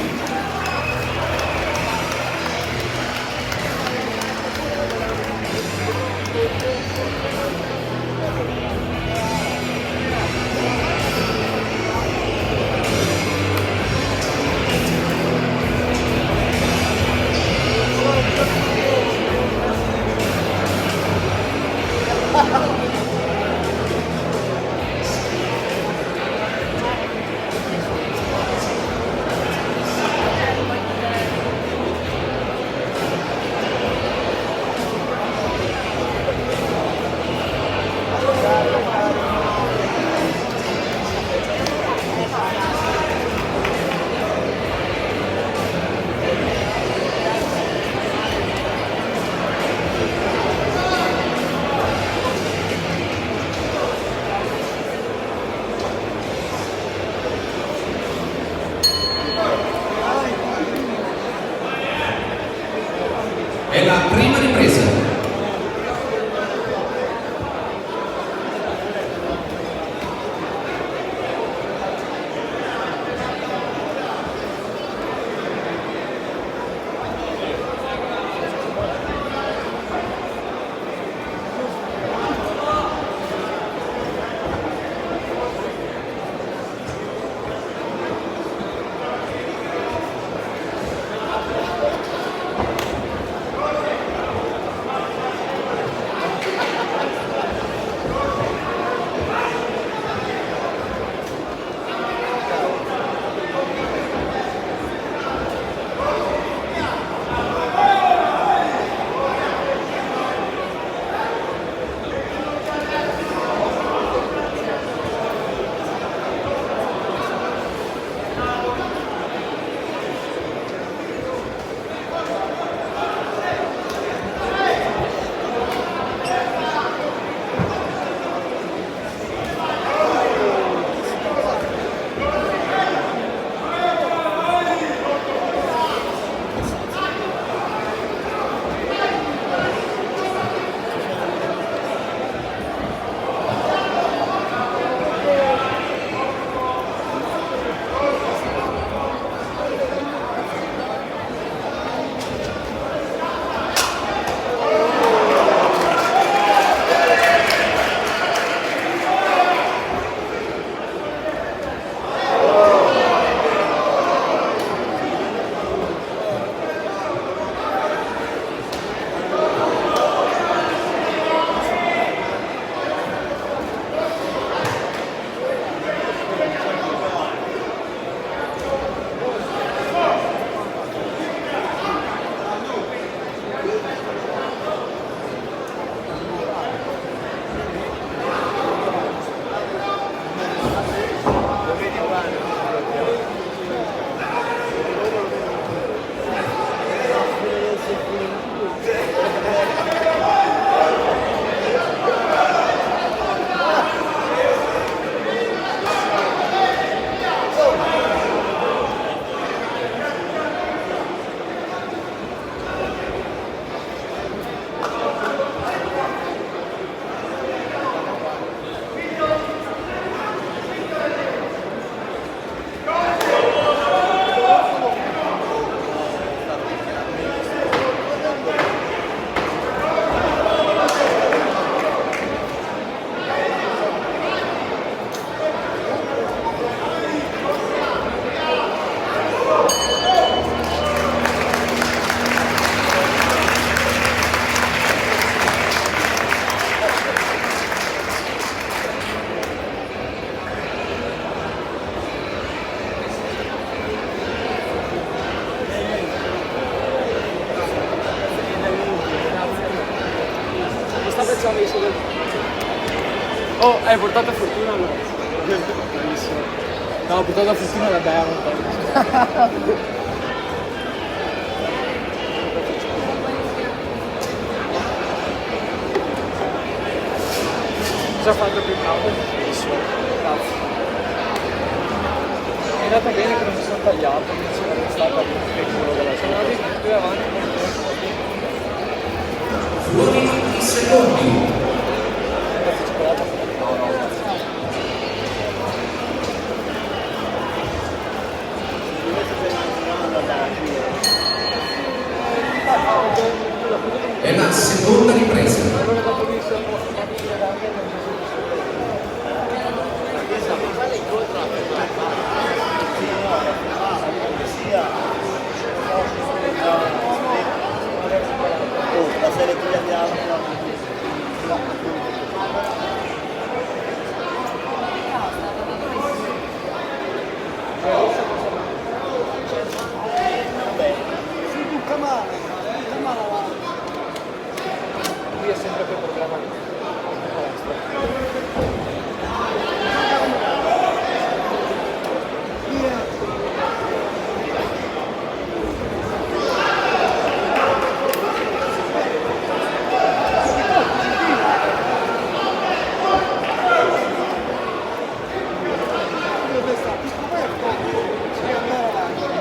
Chavez ha messo del... Oh, hai portato fortuna allora. Bravissimo. No, ho portato fortuna da Diamond. Cosa ha fatto più bravo? Benissimo. Grazie. È andata bene che non mi sono tagliato, non ci sarebbe stata che culo della sono andati più avanti. Fuori i secondi. Grazie cioccolato. No, no, grazie. È la seconda ripresa. Allora dopo lì sono La serie qui andiamo. lui è sempre per programma di palestra.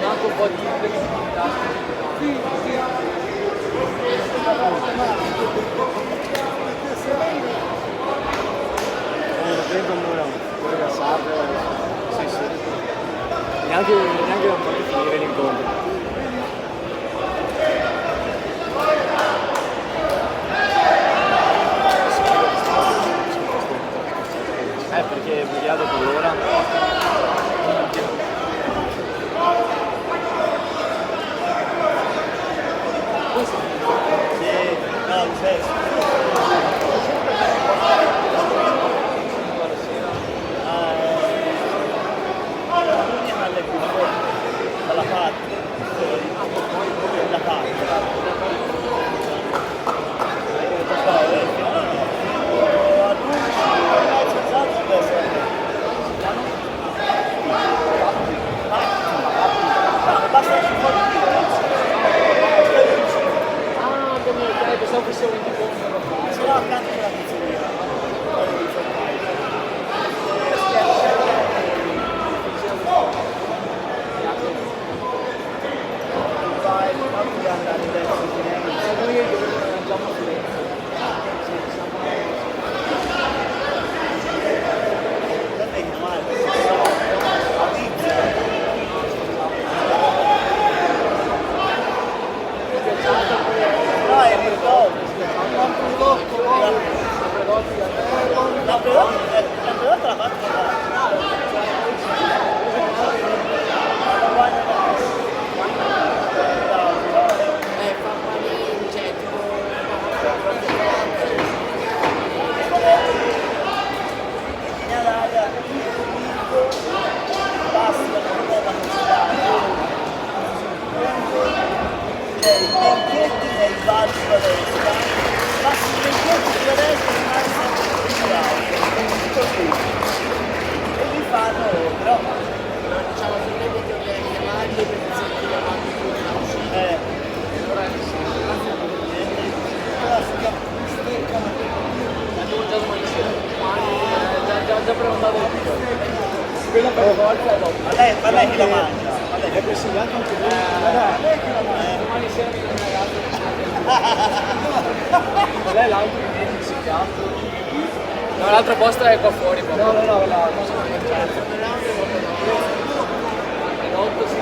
Manco un po' di flessibilità. Sì, sì. Neanche non voglio finire l'incontro. Perché Miliardo per l'ora. No, il sesto. Dalla parte. Da parte. Basta un po' di Pensavo fosse un incontro. ce l'ho accanto alla pizzeria. Vai, non ti andare adesso non è male, la pizza. No, è ricordo. La prodotta la faccio Già prenotato il video. Quella per forza è dopo. Ma lei chi la mangia? È consigliato anche lui. Domani sera mi viene un ragazzo. Qual è l'altro che viene consigliato? No, l'altra posta è qua fuori. No, la cosa commerciale. In 8 sì.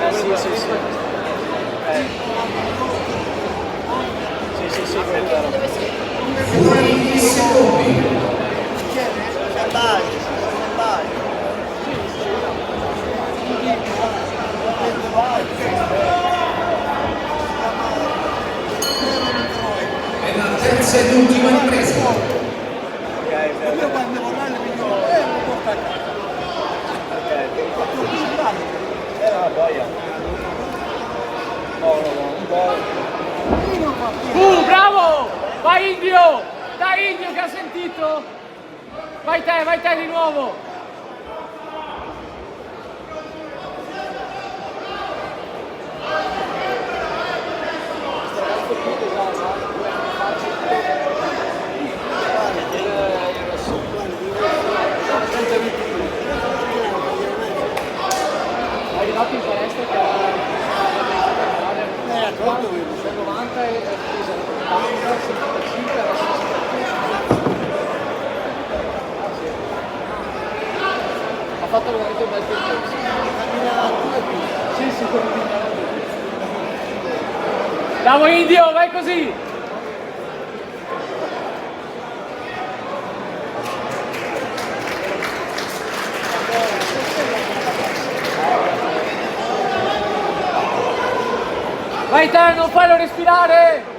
Sì, quello era. Fuori i secondi. È la terza ed ultima ripresa. Io quando vorrei le migliori, lo porto a casa. La boia. Bravo! Vai Indio! Dai Indio che ha sentito! Vai te di nuovo! È arrivato in palestra che era 90 e 80, 75, adesso 65. Ha fatto veramente un bel percorso. Sì, bravo Indio, vai così! Vai te, non fallo respirare!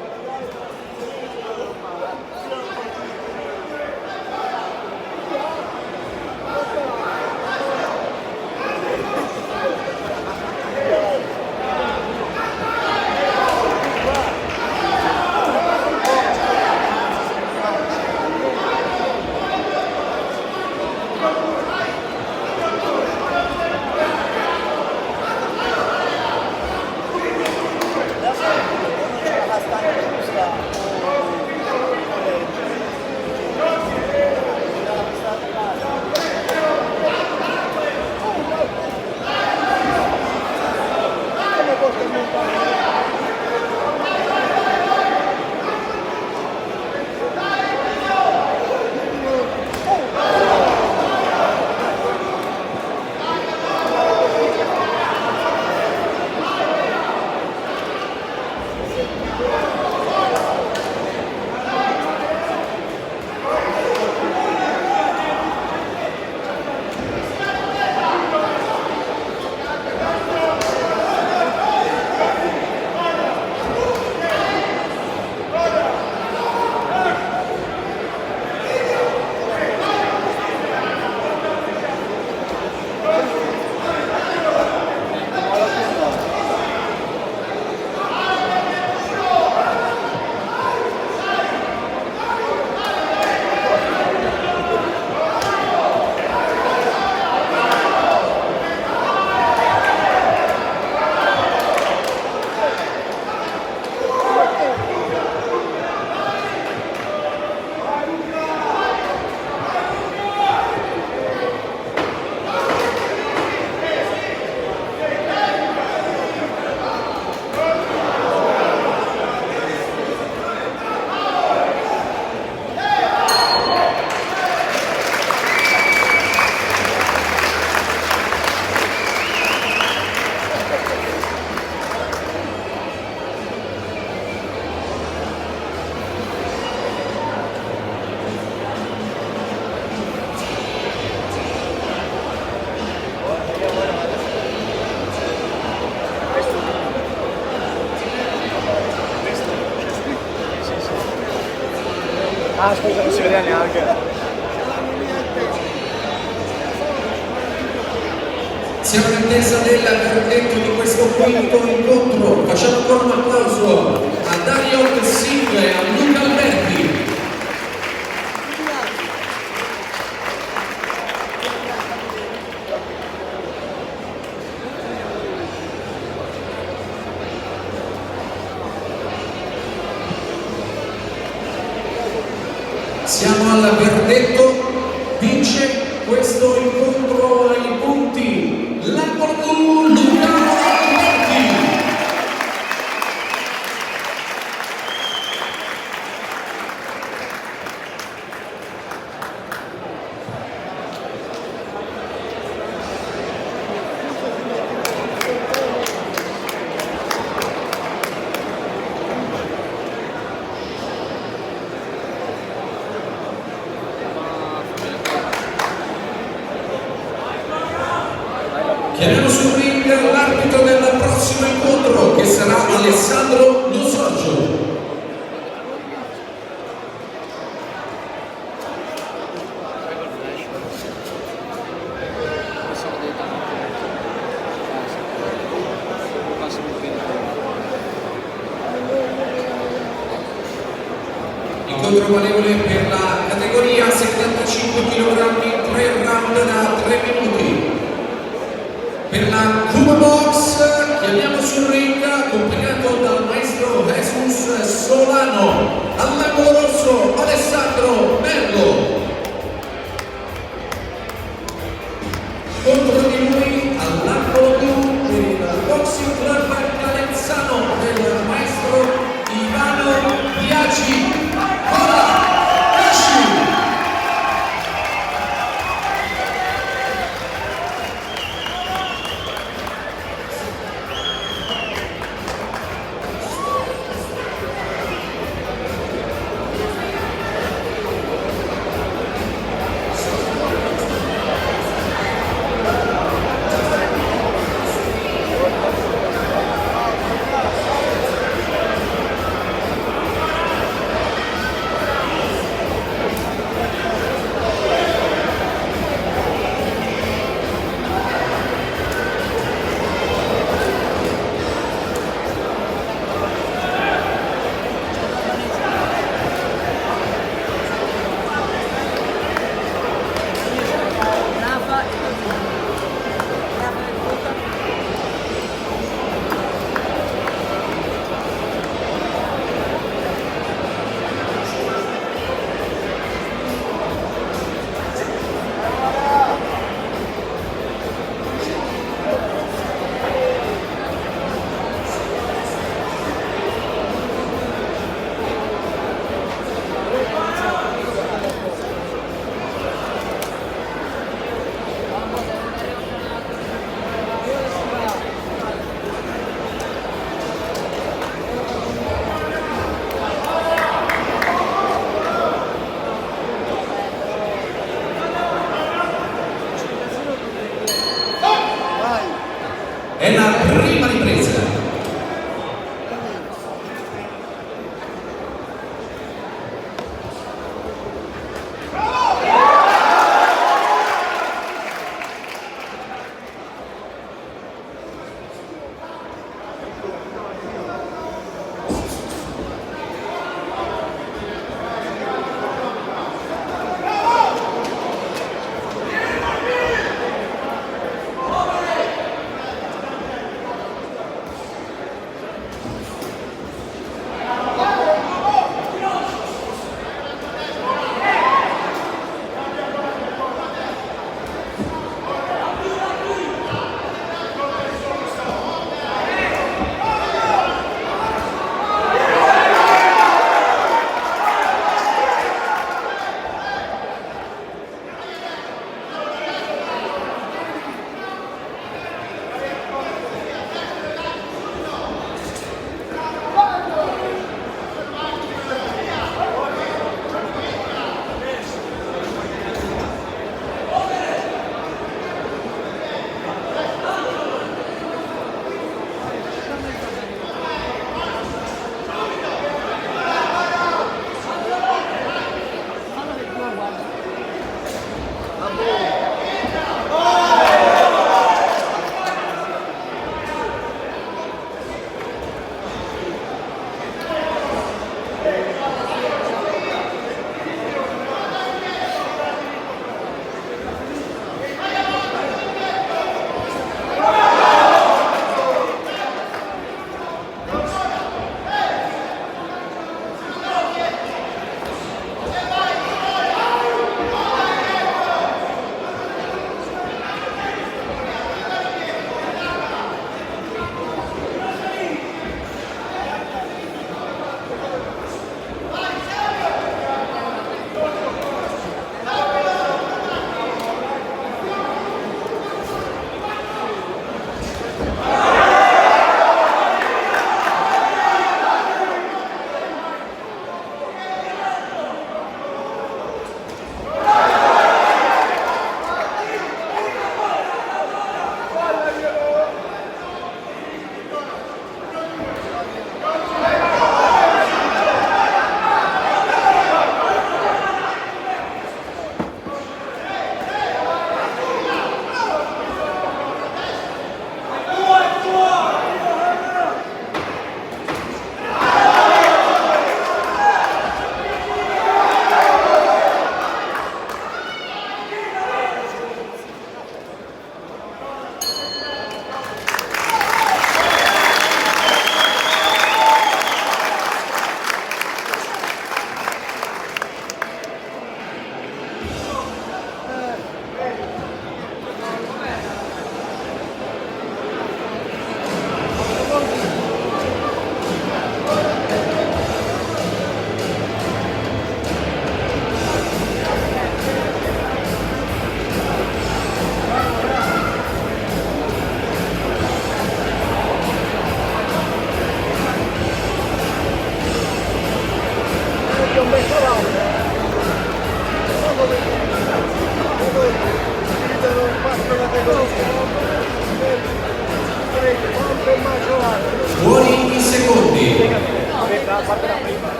Ah scusa, non si vedeva neanche. Siamo in attesa del verdetto di questo quinto incontro. Facciamo ancora un applauso a Dario Singh e a Luca Alberti. Siamo al verdetto, vince questo incontro ai punti l'Lamborghini Luca Alberti. Chiamiamo sul ring l'arbitro del prossimo incontro che sarà Alessandro Lo Sorgio. Incontro valevole per categoria 75 kg, 3 round da 3 minuti. Per la Cuba Box chiamiamo sul ring, accompagnato dal maestro Jesus Solano, all'angolo rosso Alessandro Merlo. Contro di lui all'angolo blu per il Boxing Club Calenzano del maestro Ivano Biagi. È la prima ripresa.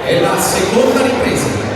È la seconda ripresa.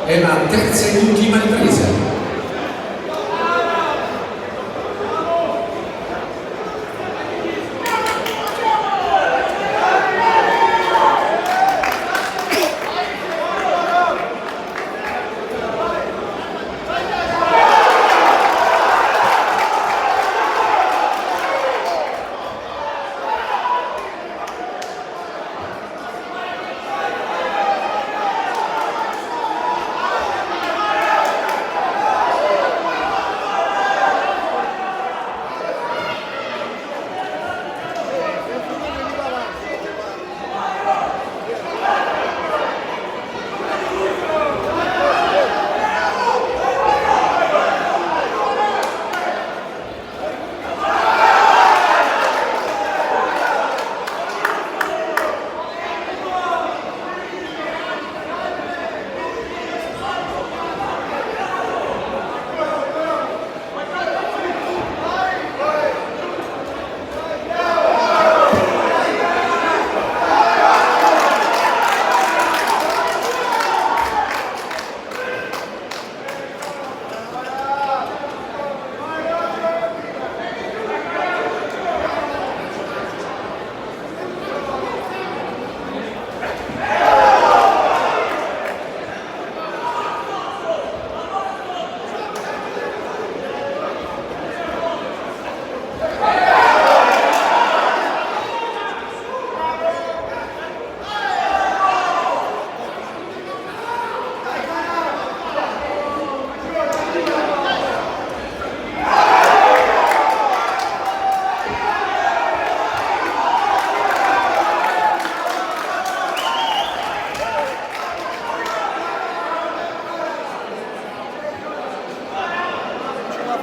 È la terza ed ultima ripresa.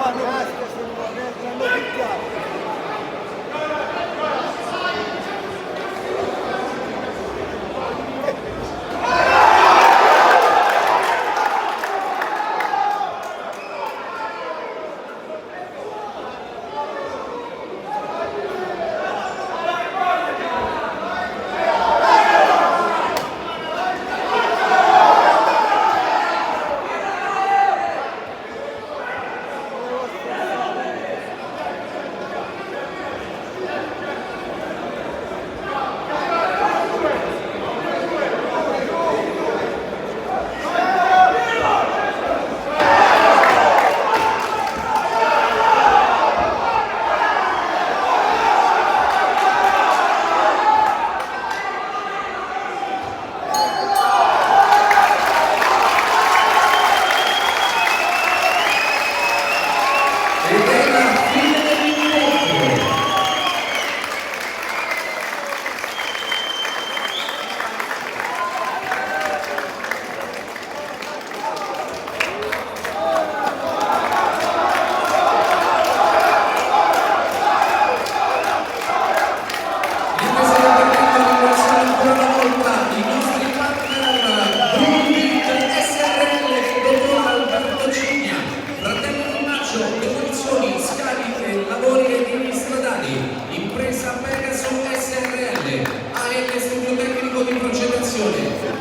fanno casca, sono picchiati.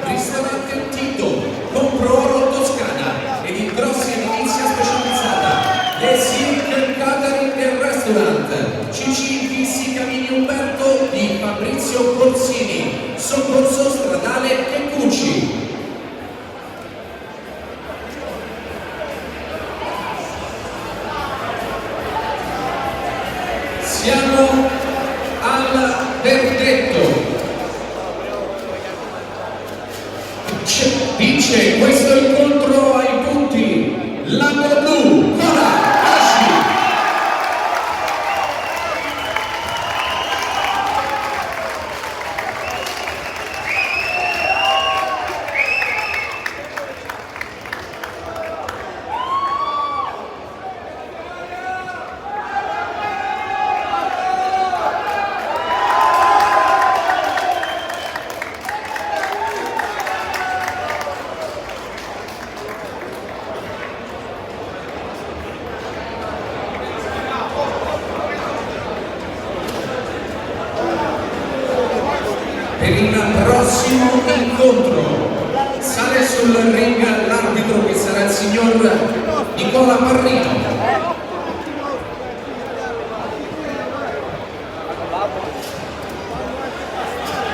Ristorante Tito, Compro Toscana ed il Grossi Edilizia Specializzata, Le Silk Catering e Restaurant, CC Camini Umberto di Fabrizio Corsini, Soccorso Stradale e Cucci. Siamo al verdetto. Vince questo incontro ai punti l'angolo blu, Cora Asci. Per il prossimo incontro sale sul ring l'arbitro che sarà il signor Nicola Parrino.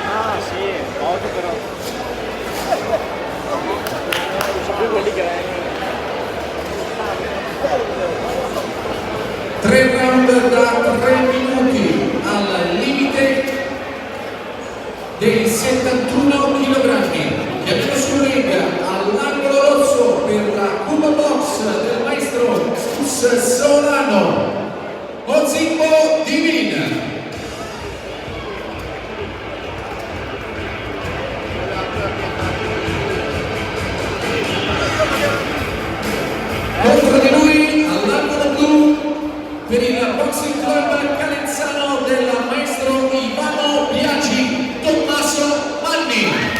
Ah sì, poco però. Non so più quelli che vengono. 3 round da 3 minuti al limite dei 71 kg. Chiamiamo sul ring all'angolo rosso per la Cuba Box del maestro Solano, Ozimbo Divin. Contro di lui all'angolo blu per il Boxing Club Calenzano del maestro Ivano Biagi, Tommaso Manni.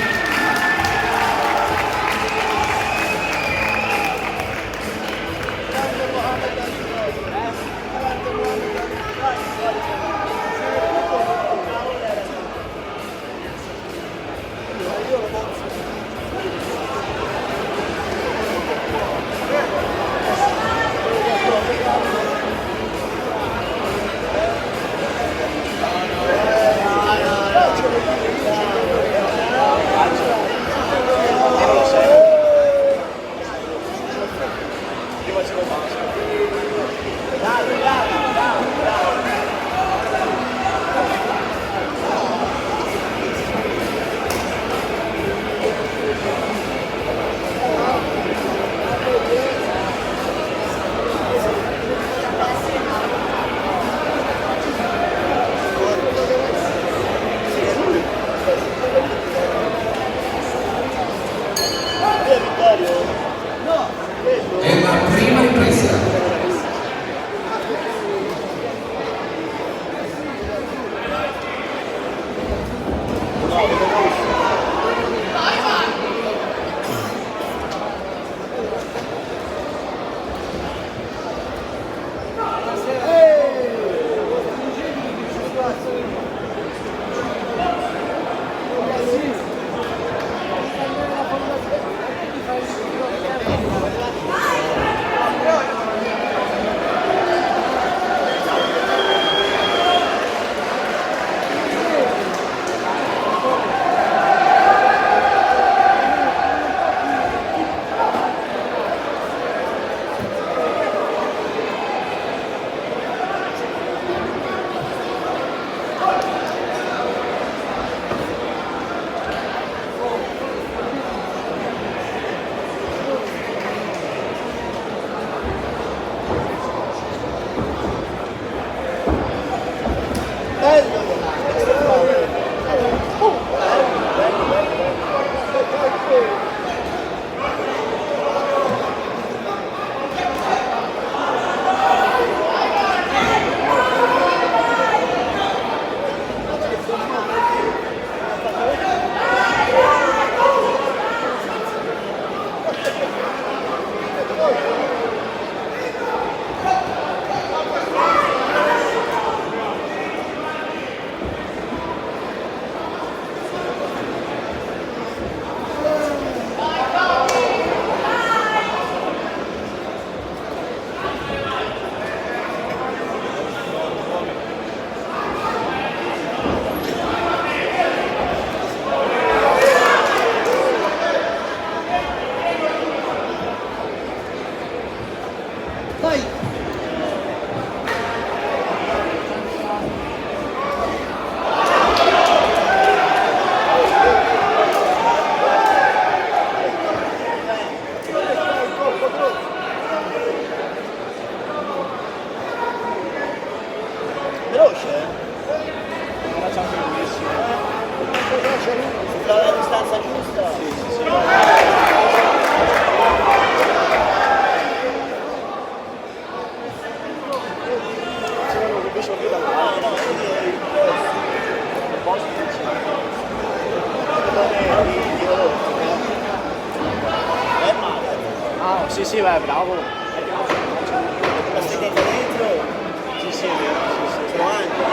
veloce, facciamo bellissimo. Si trova la distanza giusta? Sì. Ah, sì, sì, vai, bravo. La stai dentro? Sì, sì, è vero, sì, sì. Sono anche.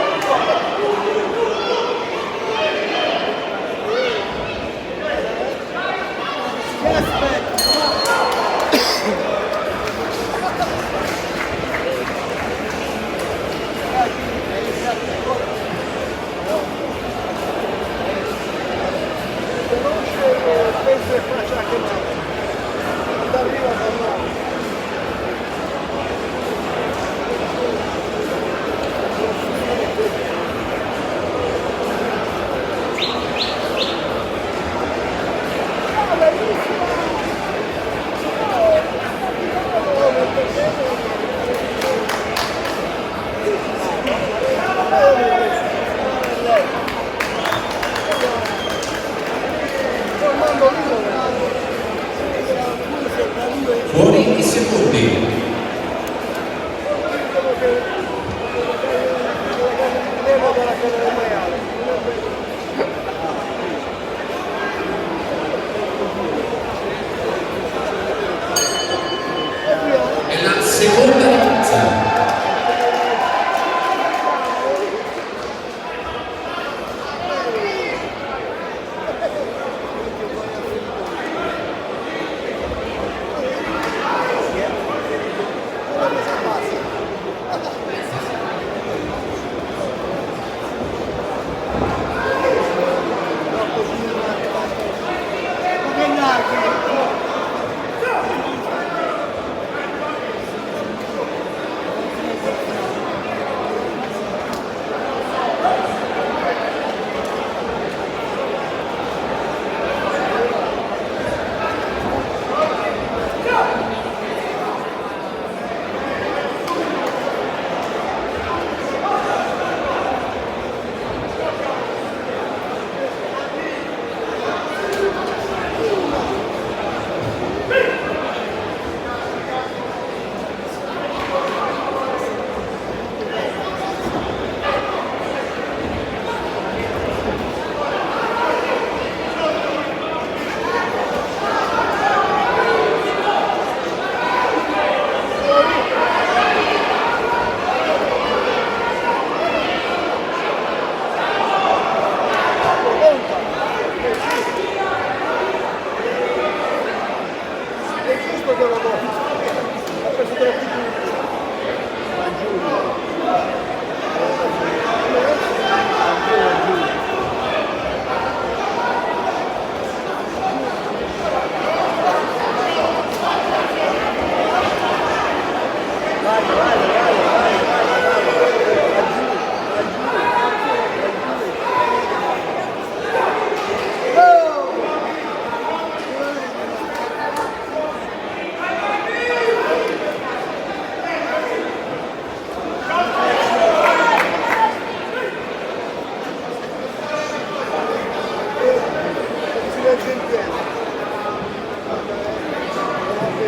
Fuori i secondi. È la seconda ripresa.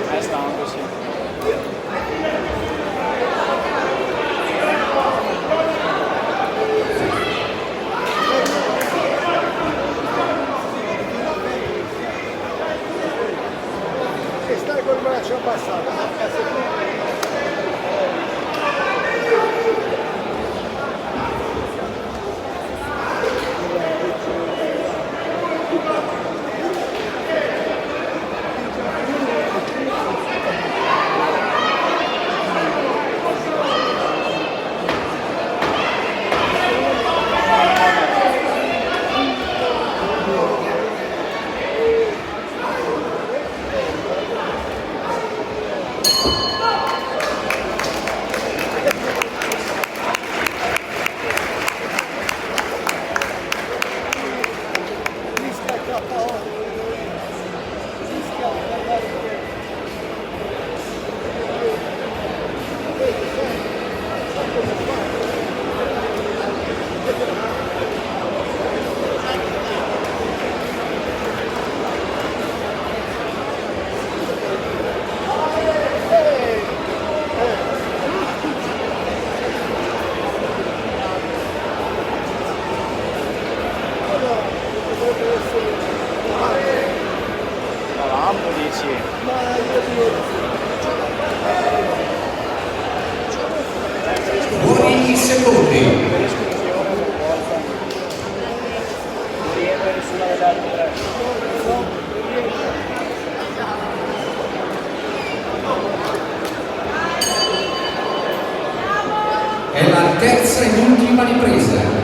È stanco, sì. Stai col braccio abbassato. 10 secondi. È la terza ed ultima ripresa.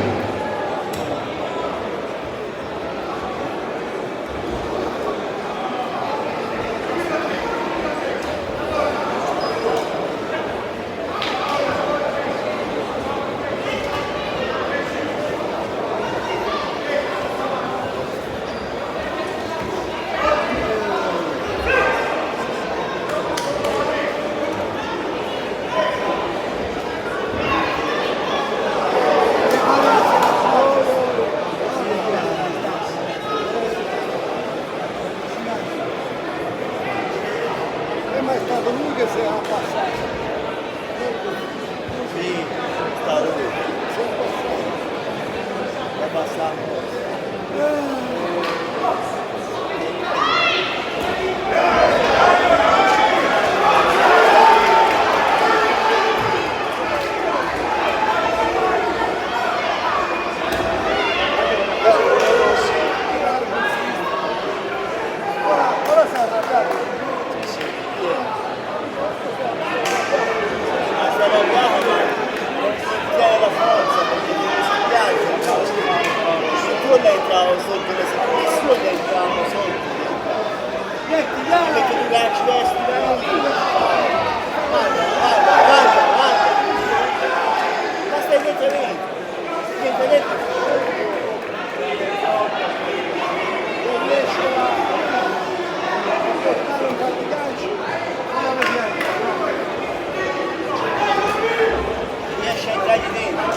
Ma è stato lui che si è abbassato. Sì, è stato lui. Si è abbassato. Ora si è arrabbiato. Tiene la forza perché mi dispiace, se tu ne entravo sotto le nessuno ne entrava sotto. Perché tu lanci destra, guarda, ma stai dentro dentro, non riesci a portare un po' di calcio, non lo vediamo. Riesce a entrare dentro.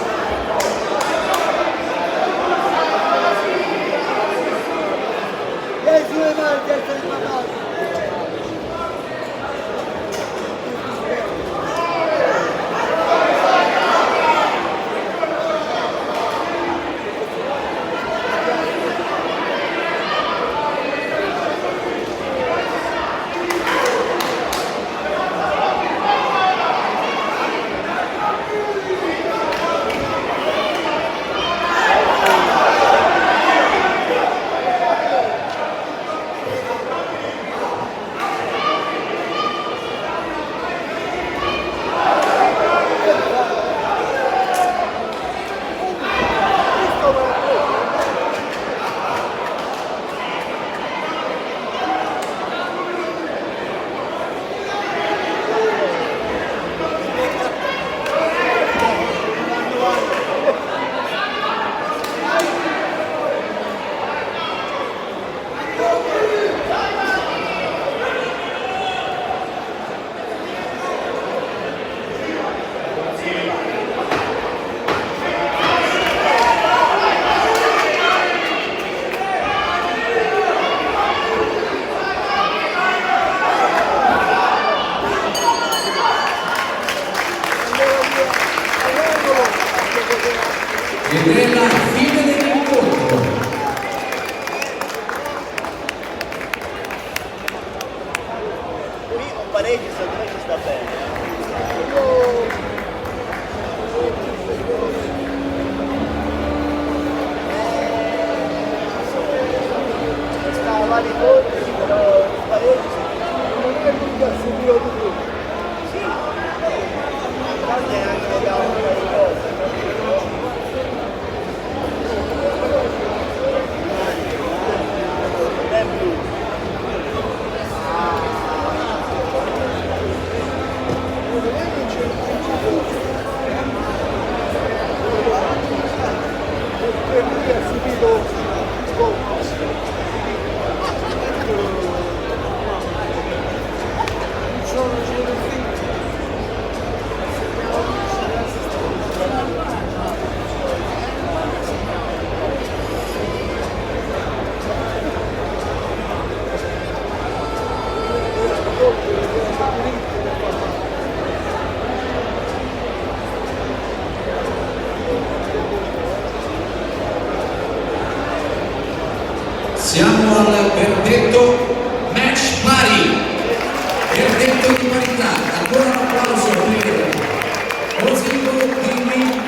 Dai sulle mani, testa di patata. Ed è la fine dell'incontro. Qui un pareggio secondo me ci sta bene. Sta vari colpi, però il pareggio non è l'unica subito di più. Sì. Tanti anche abbiamo un po' di cose. Siamo al verdetto match pari, verdetto di parità. Ancora un applauso per Osigo Dimmi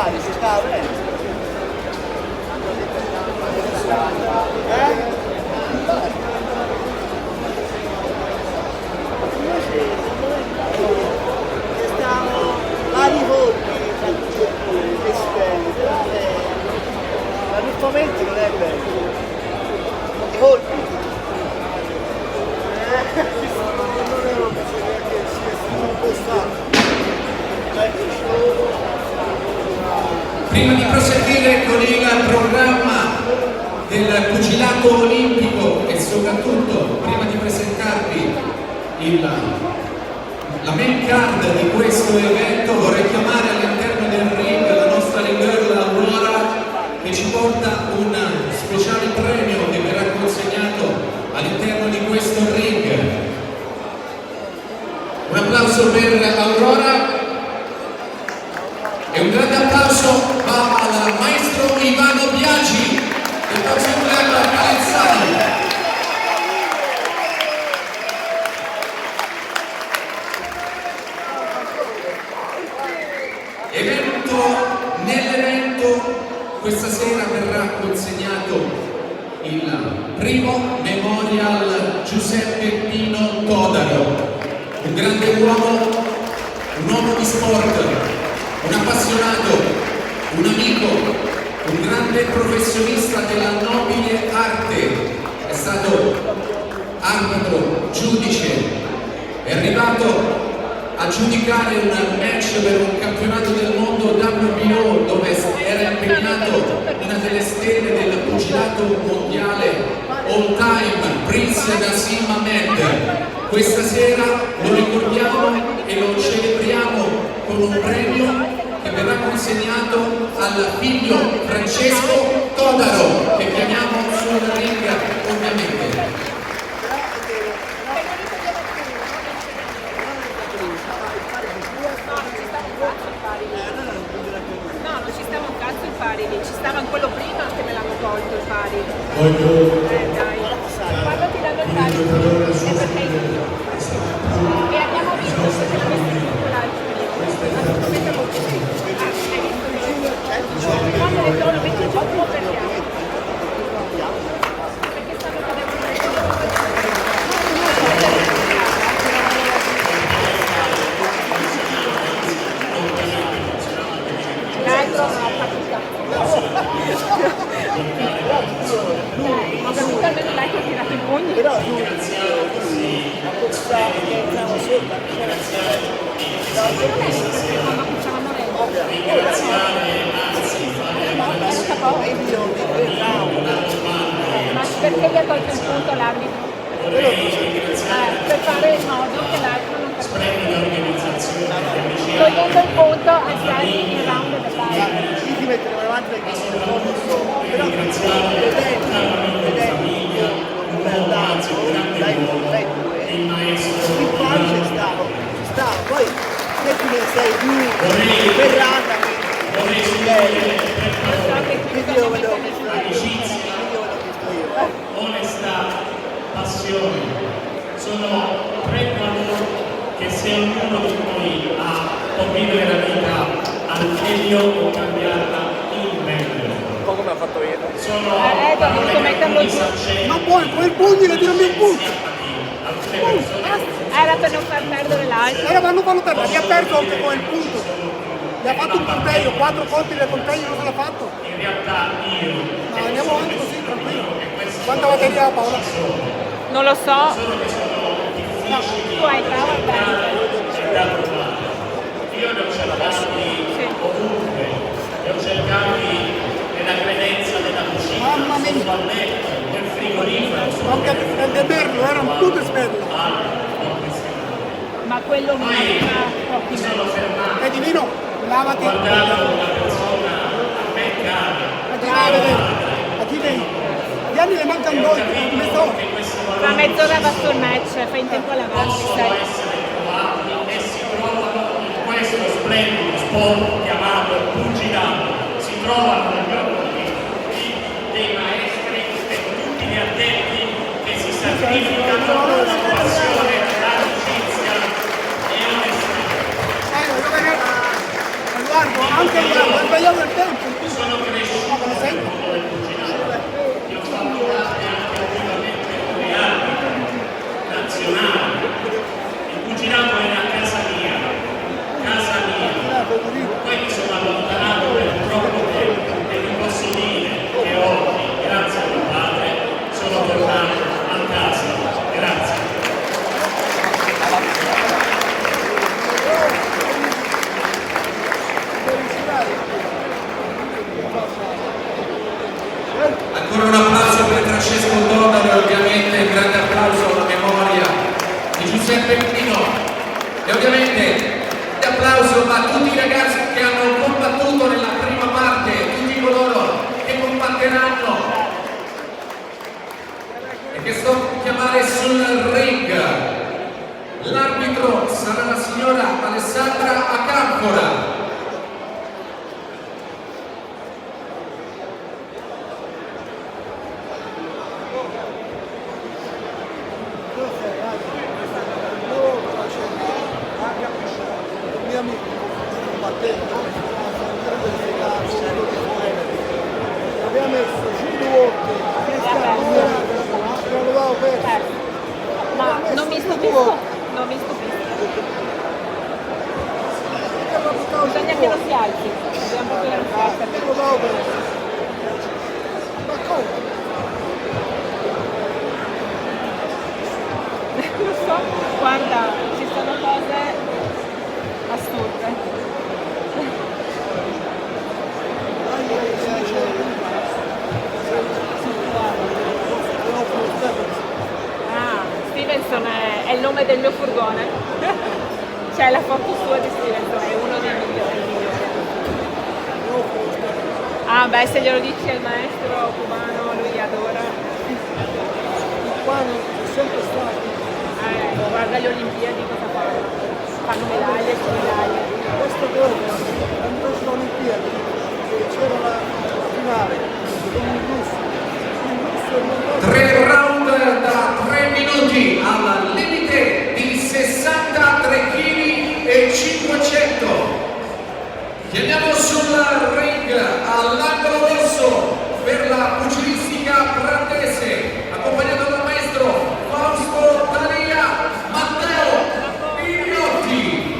Lari, si stava bene. Stiamo vari volti tra tutti i presidenti, però l'arrufamento non è bello. I colpi. Non ero che sia stato un po' stanco. Prima di proseguire con il programma del pugilato olimpico e soprattutto prima di presentarvi la main card di questo evento, vorrei chiamare all'interno del ring la nostra ring girl Aurora, che ci porta un speciale premio che verrà consegnato all'interno di questo ring. Un applauso per Aurora e un grande applauso va al maestro Ivano Biagi del Boxing Club Calenzano. Nell'evento questa sera verrà consegnato il primo Memorial Giuseppe Pino Todaro, un grande uomo, un uomo di sport, un appassionato, un amico, un grande professionista della nobile arte, è stato arbitro, giudice, è arrivato a giudicare un match per un campionato del mondo WBO dove era impegnato una delle stelle del pugilato mondiale all time, Prince Nassim Ahmed. Questa sera lo ricordiamo e lo celebriamo con un premio che verrà consegnato al figlio Francesco Todaro, che chiamiamo sul ring ovviamente. No, non ci stava un cazzo il pari lì, ci stava quello prima che me l'hanno tolto il pari. Dai, quando ti danno il pari è perché e abbiamo visto che l'avessi vinto l'altro lì. Assolutamente molto sì. Hai visto? Quando le trovo 28 perché? Perché stanno cadendo l'altro non ha fatica. Ma capito almeno lei che ha tirato i pugni. Però lui a questa che entrava sopra, c'era ma perché gli ha tolto il punto l'arbitro? Per fare in modo che l'altro non capisca. Togliendo il punto a stare in round dell'altro. Qui ti mettono davanti perché sono sopra, però vedendo un bel danzo, dai il pari ci stava, poi se tu ne sei più ferrata, quindi io vedo onestà, passione, sono tre valori che se ognuno di noi ha convivere la vita al meglio o cambiarla in meglio. Un po' come ha fatto io. Sono dovuto parole metterlo che giù. Ma poi quel pugno le tirami un punto. alcune persone Era per non far perdere l'altro. Ora vanno a perdere, li ha perso anche con il punto. Gli ha fatto un punteggio, 4 colpi del punteggio non se l'ha fatto. in realtà io Ma andiamo avanti così, tranquillo. Quanta batteria ha Paola? Non lo so. Tu hai prova da provare. Io li ho cercati ovunque, li ho cercati nella credenza della cucina, Mamma mia. sul balletto, nel frigorifero, Anche nel demerlo, erano tutte smerlo. ma quello non ha pochi sono fermato, E Divino, lavati. guardavo una persona a me cara, A chi vai a vedere? A chi vedi? Gli anni ne mancano 2, mezz'ora. che questi valori Tra mezz'ora va sul match, fai in tempo a lavarti, possono sai. essere trovati e si trovano in questo splendido sport chiamato pugilato. Si trovano negli occhi dei maestri e tutti gli addetti che si sacrificano con passione, amicizia e onestà. Dove Iardo, anche Iardo, ha sbagliato il tempo. Sono cresciuto nel mondo del pugilato, io ho fatto parte anche attivamente come arbitro nazionale. Il pugilato era casa mia, poi mi sono allontanato per troppo tempo e vi posso dire che oggi, grazie a mio padre, sono tornato a casa. Grazie. Ancora un applauso per Francesco Todaro e ovviamente un grande applauso alla memoria di Giuseppe Pino e ovviamente un applauso a tutti i ragazzi che hanno combattuto nella prima parte, tutti coloro che combatteranno e che sto per chiamare sul ring. L'arbitro sarà la signora Alessandra Acampora. Abbiamo messo 5 volte, l'avevamo perso. Ma non mi stupisco, non mi stupisco. Bisogna che non si alzi, dobbiamo proprio che non si alzi. L'avevamo perso. Ma come? Lo so, guarda, ci sono cose assurde. Ah, Stevenson è il nome del mio furgone. C'è la foto sua di Stevenson, è uno dei migliori. Ah beh, se glielo dici al maestro cubano, lui li adora. Qua c'è sempre stato. Guarda le Olimpiadi cosa fanno. Fanno medaglie su medaglie. Questo giorno, quando sono Olimpiadi, c'era la finale con il russo. Il russo non 3 round da 3 minuti al limite di 63 kg e 500. Chiamiamo sul ring all'angolo rosso per la pugilistica brandese, accompagnato dal maestro Fausto Talia, Matteo Pignotti.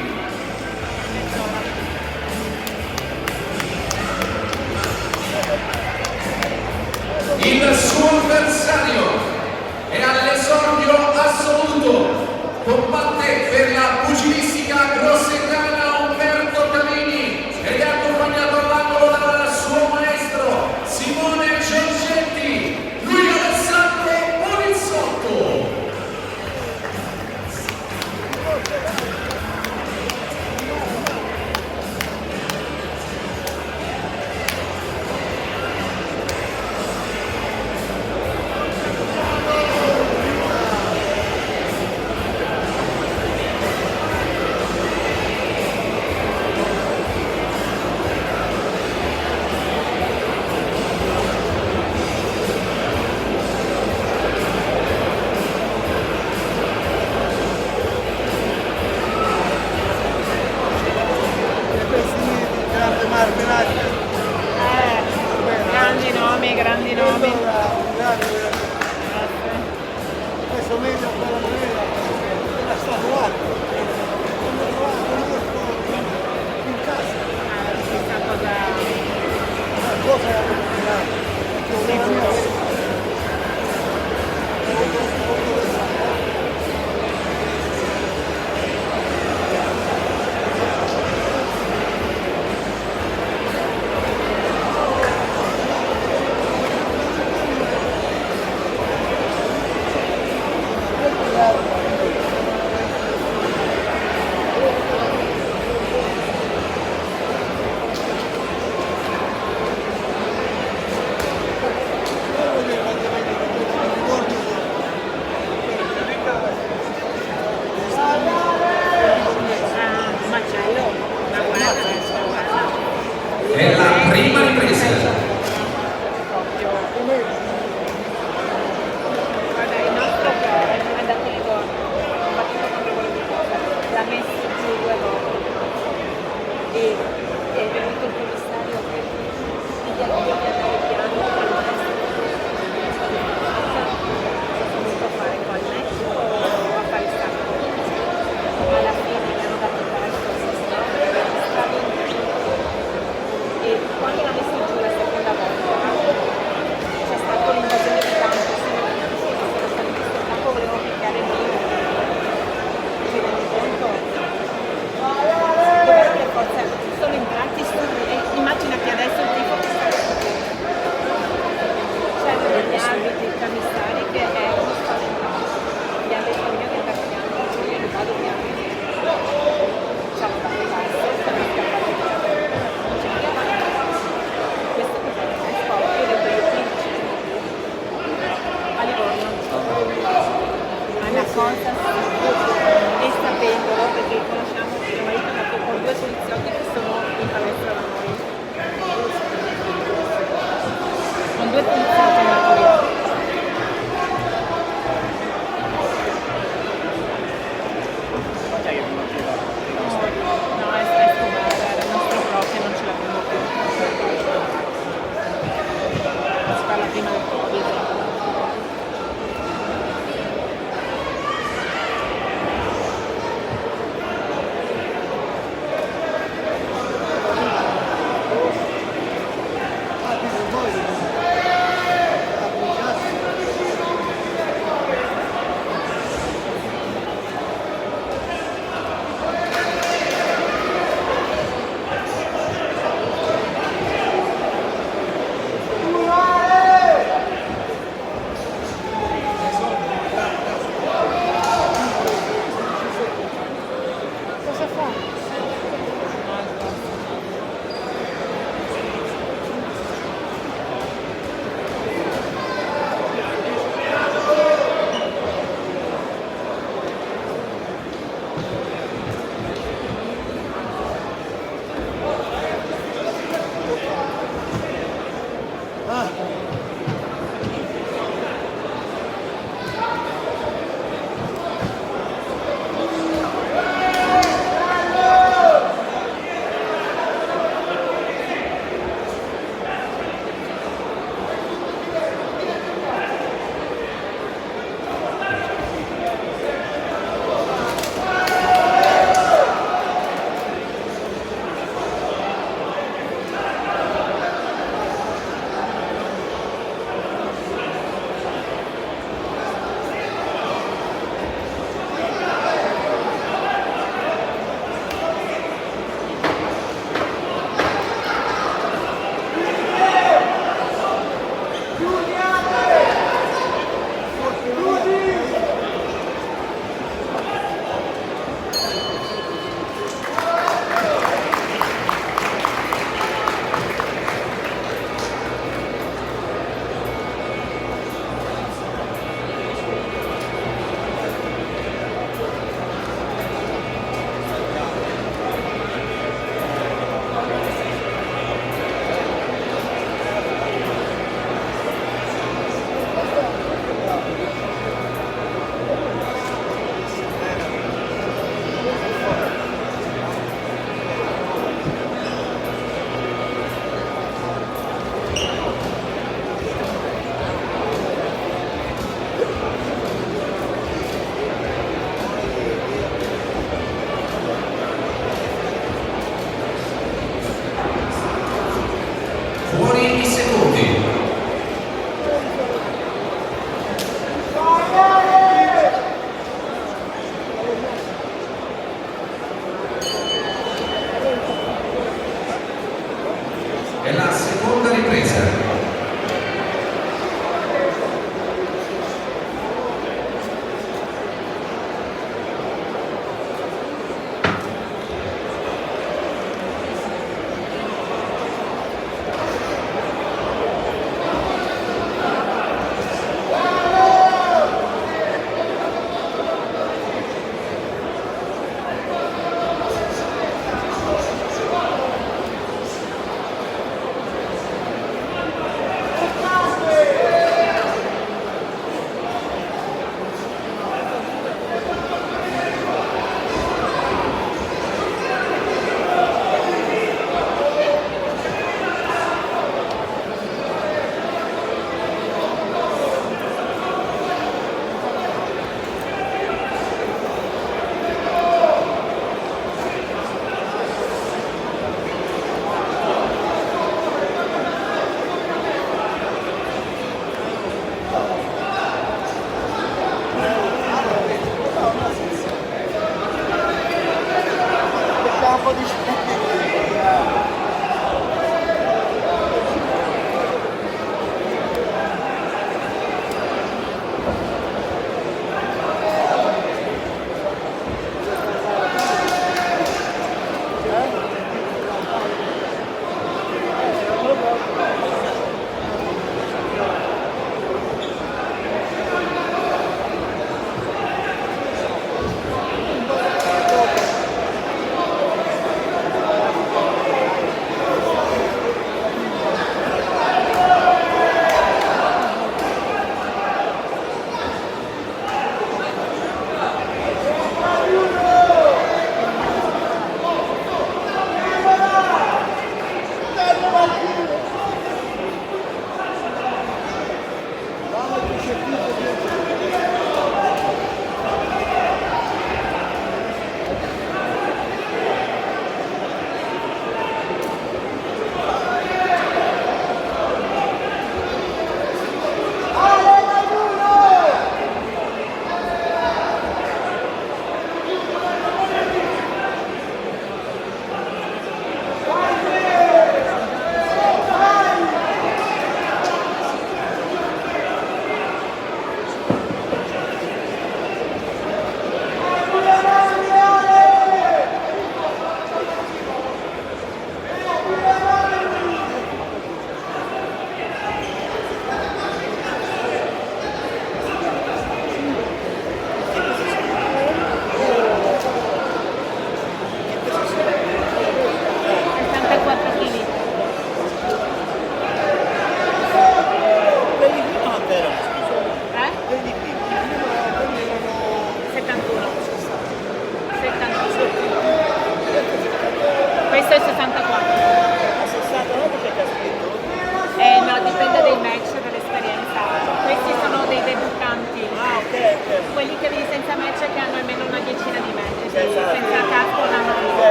Il suo avversario è all'esordio assoluto, combatte per la pugilistica grossetana Umberto Camini ed è accompagnato all'angolo dal suo maestro Simone Giorgetti, lui Alessandro Polizzotto. Grandi nomi. Questo meglio quella moneta era stato alto. In casa. Questa cosa. Cosa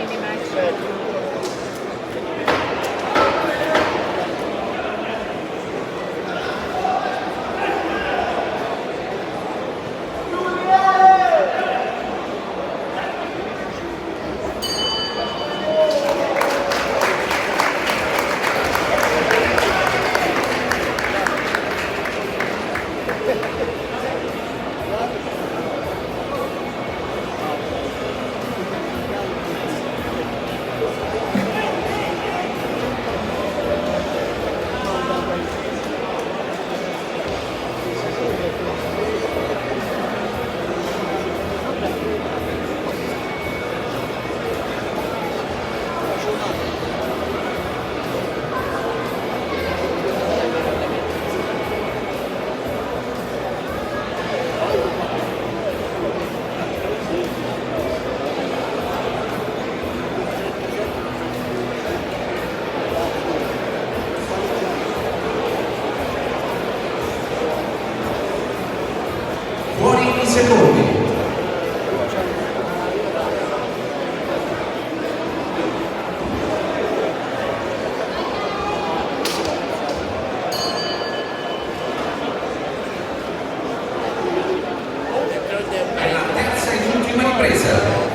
mini match. Fuori i secondi. È la terza ed ultima ripresa.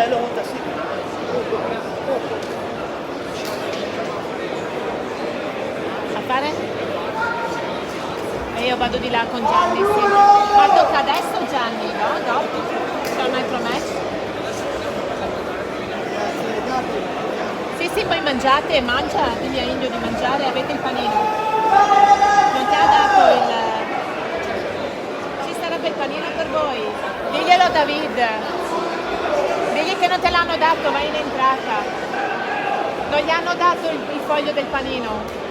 Lo monta sì. A fare? E io vado di là con Gianni, sì. Ma tocca adesso Gianni, no? Dopo? C'è un altro match? Sì, sì, poi mangiate e mangia, digli a Indio di mangiare, avete il panino. Non ti ha dato il... Ci sarebbe il panino per voi. Diglielo David. Digli che non te l'hanno dato, vai in entrata. Non gli hanno dato il foglio del panino.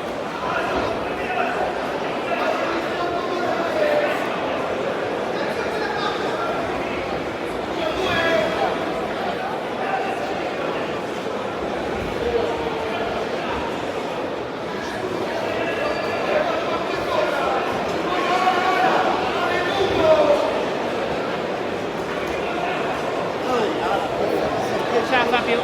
Non ce la fa più.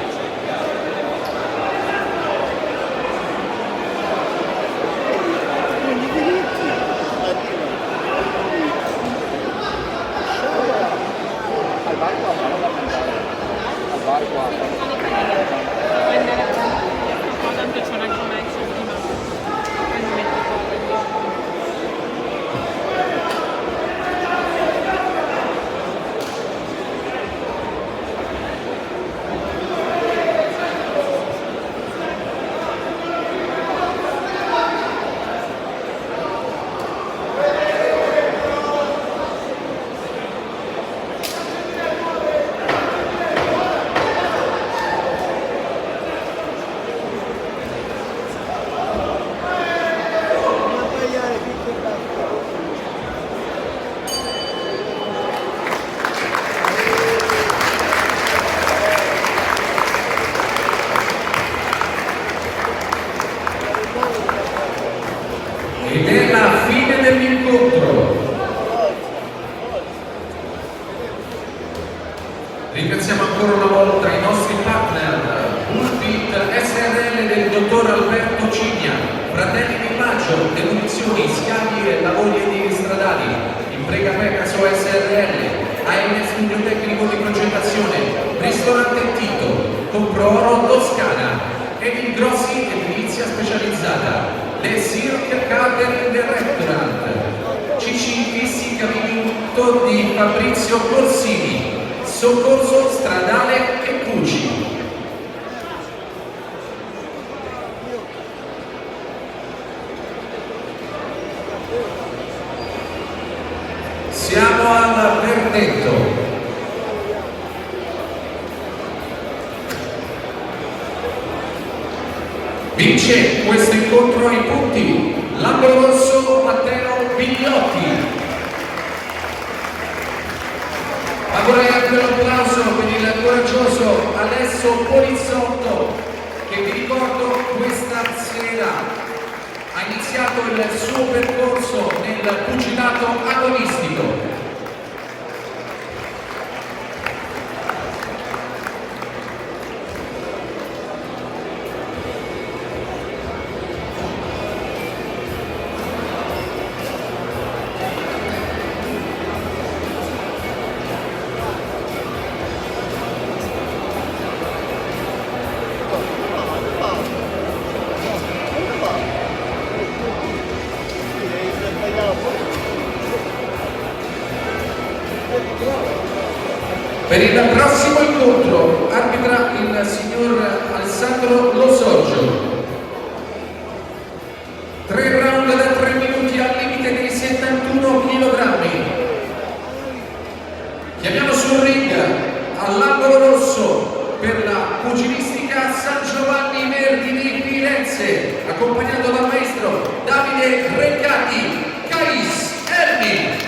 Ringraziamo ancora una volta i nostri partner, Bullbit SRL del dottor Alberto Cigna, Fratelli di Maggio, Demolizioni, Scavi e Lavori edili stradali, Imprega Pegaso SRL, AMS Studio Tecnico di Progettazione, Ristorante Tito, Comproro Toscana, Edil Grossi Edilizia Specializzata, Le Cirque Catering Restaurant, CC Fissi Caminito di Fabrizio Corsini, Soccorso Stradale e Cuci. Siamo al verdetto. Vince questo incontro ai punti l'angolo rosso Matteo Bigliotti. Ma vorrei anche un applauso per il coraggioso Alessio Polizzotto, che vi ricordo questa sera ha iniziato il suo percorso nel pugilato agonistico. Per il prossimo incontro arbitra il signor Alessandro Losorgio. 3 round da 3 minuti al limite dei 71 kg. Chiamiamo sul ring all'angolo rosso per la pugilistica San Giovanni Verdi di Firenze, accompagnato dal maestro Davide Reccati, Cais Erni.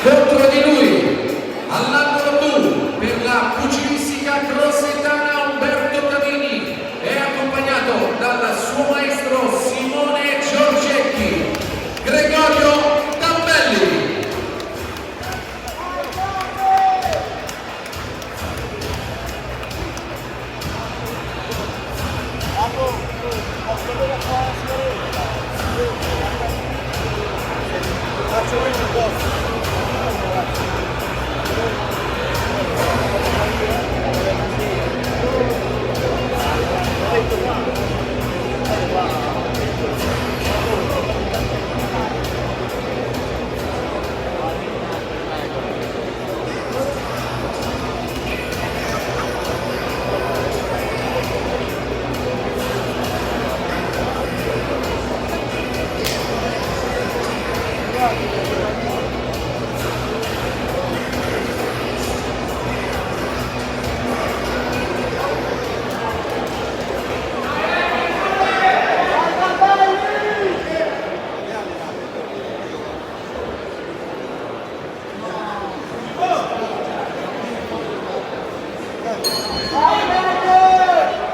Contro di lui, all'angolo blu, per la pugilistica grossetana Umberto Cavini, è accompagnato dal suo maestro Simone Giorgetti, Gregorio Tambelli.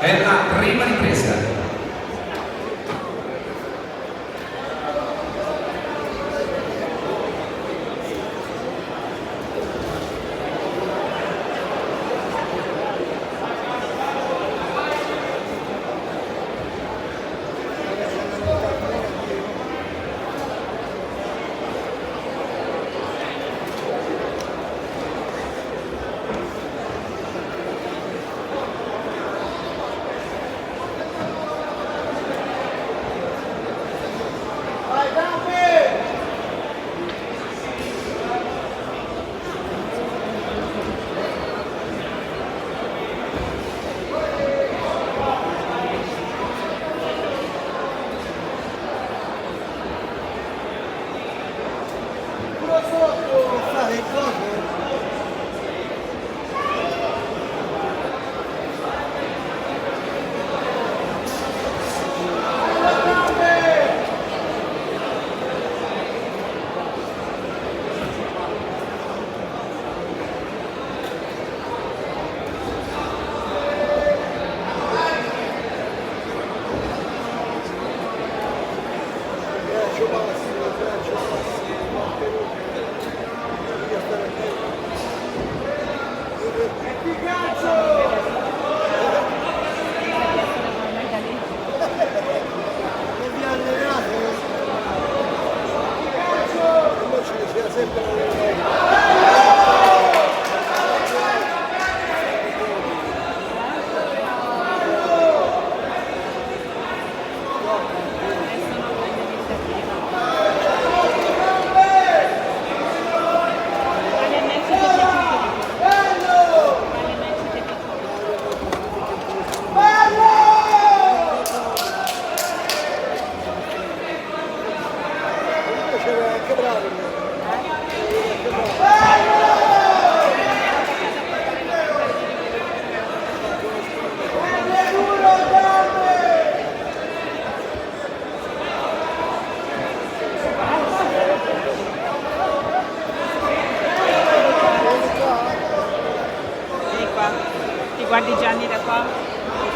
È la prima ripresa.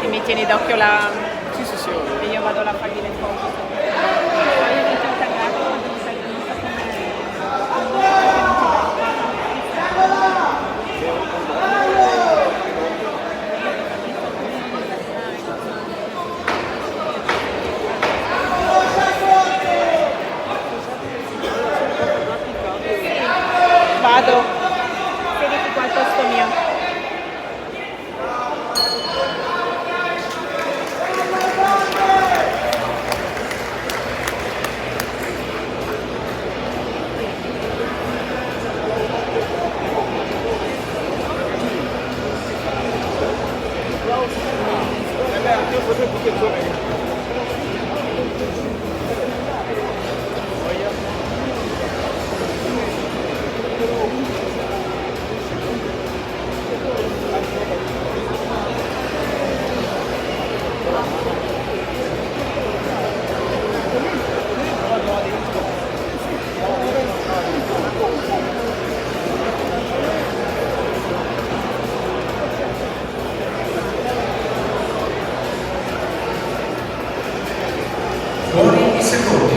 e mi tieni d'occhio la... Sì, sì, sì. e io vado là a fargli le foto. Poi io mi sono caricata quando non sai non so vado, sediti qua al posto mio. Buoni i secondi.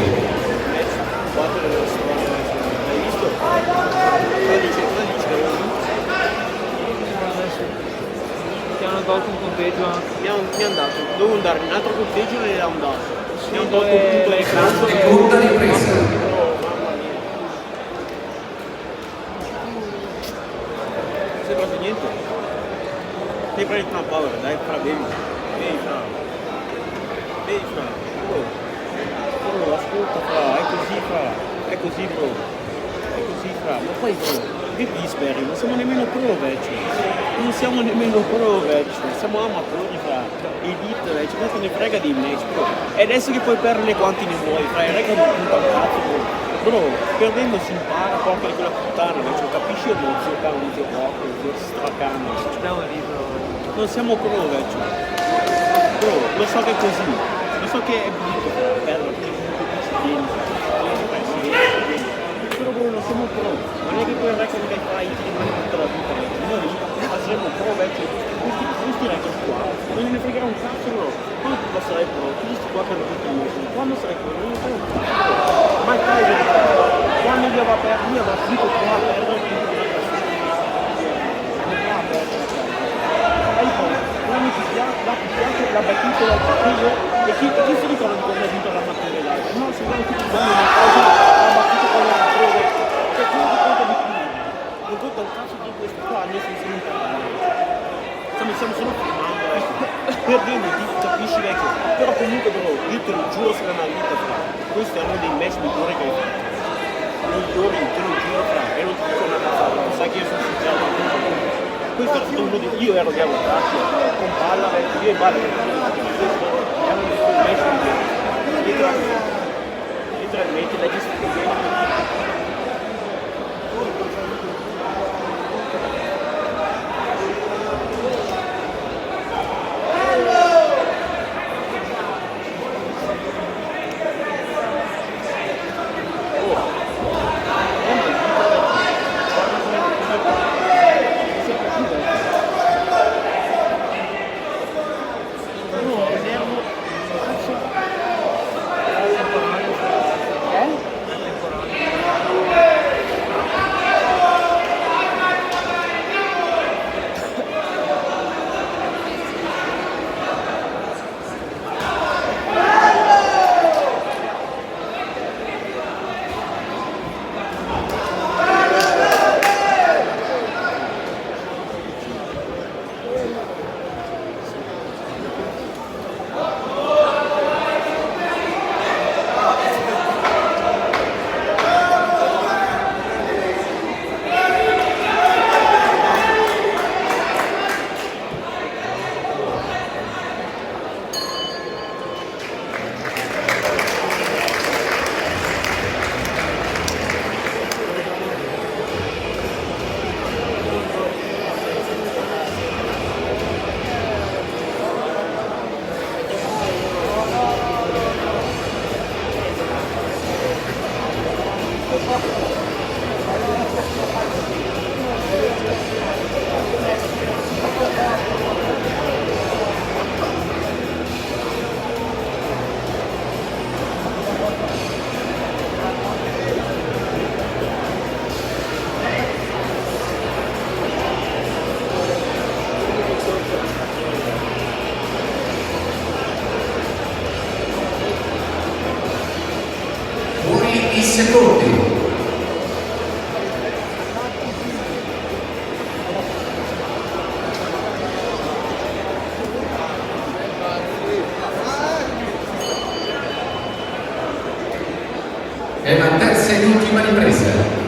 4 dello squadra. Hai visto? 13 Ti hanno tolto un punteggio anche. mi hanno dato, dovevo dare un altro punteggio e le hanno dato. Mi hanno tolto un punto di calcio. Seconda ripresa. Mamma mia. Non sei proprio niente. Devi prendere una paura, dai, fra bevi. Bevi fra. Bevi fra. Bro, ascolta fra, è così fra. È così bro. È così fra. Ma poi bro, che disperi? Non siamo nemmeno pro vecchio. Non siamo nemmeno pro vecchio. Siamo amatori fra. Elite vecchio. Cosa ne frega di match bro. E adesso che puoi perdere quanti ne vuoi fra. E rega non punta al cazzo bro. Bro, perdendo si impara porca di quella puttana vecchio. Capisci o no? Zio caro di zio porco, zio stracano. Speriamo di pro. Non siamo pro vecchio. Bro, lo so che è così. Lo so che è brutto perdere. Però bro, non siamo pro. Non è che poi il record che fai ti rimane tutta la vita. Noi saremo pro vecchio. Questi record qua non ne fregherà un cazzo bro. Quando tu sarai pro, tutti questi qua che hanno tutto il mondo. Quando sarai pro, non ne frega un cazzo. Ma il caso quando io avevo aperto, io avevo finito qua a perdere tutto il quando ti piace la battuta del partito e chi si ricorda di come ha vinto la mattina live? No, se vanno tutti quando una cosa la battuta con la prove che quello che conta di più non conta un cazzo di questo qua noi siamo imparati stiamo solo filmando perdendo ti capisci vecchio però comunque bro io te lo giuro sulla mia vita fra questo è uno dei match migliori che hai fatto migliori te lo giuro fra e non ti dico una cazzata sai che io sono sincero questo è stato uno di io ero di avvocati con palla io e Balla questo è uno dei match migliori letteralmente la gestione secondi. È la terza ed ultima ripresa.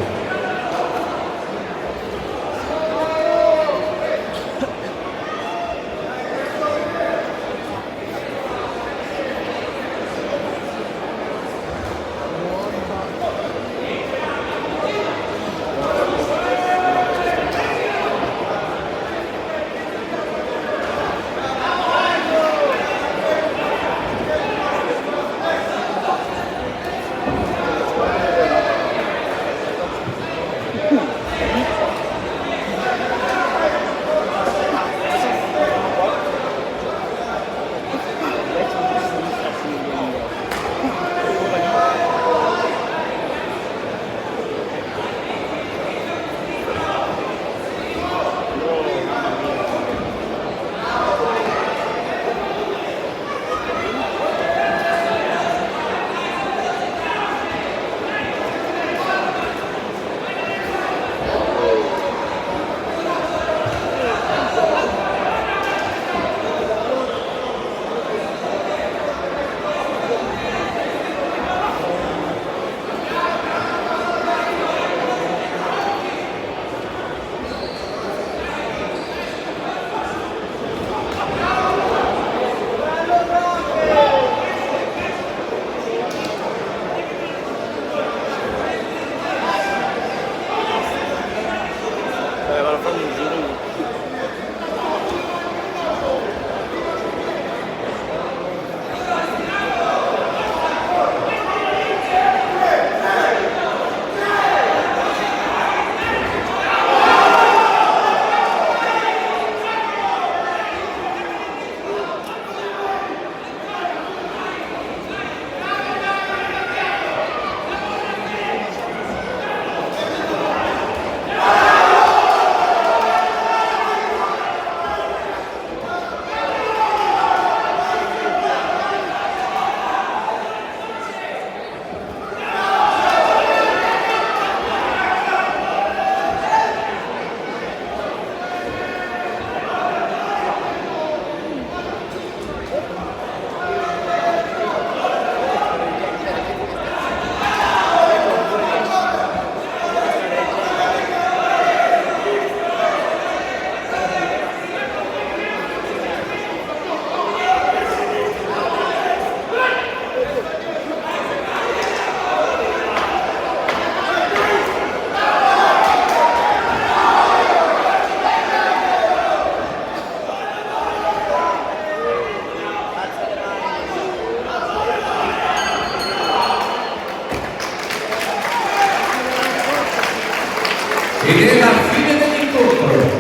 Ed è la fine dell'incontro.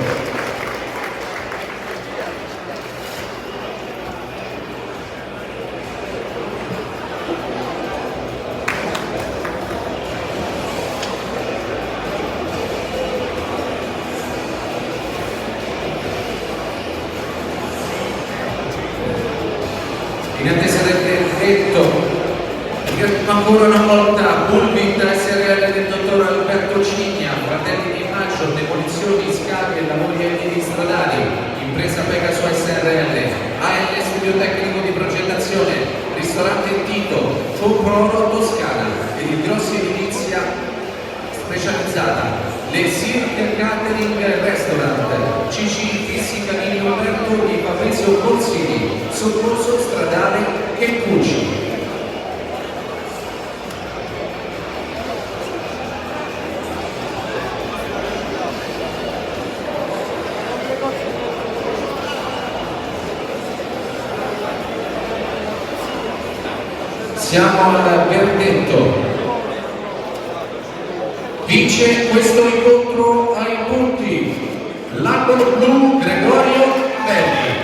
In attesa del verdetto, ancora una volta Bulbit SRL del dottor Alberto Cigna, Fratelli di Maggio, demolizioni, scavi e lavori edili stradali, impresa Pegaso SRL, AL Studio Tecnico di Progettazione, Ristorante Tito, Comproro Toscana ed il Grossi Edilizia Specializzata, le Cirque Catering Restaurant, CC Fissi Canini Roberto di Fabrizio Borsini, Soccorso Stradale e Cucci. Siamo al verdetto. Vince questo incontro ai punti l'angolo blu Gregorio Belli.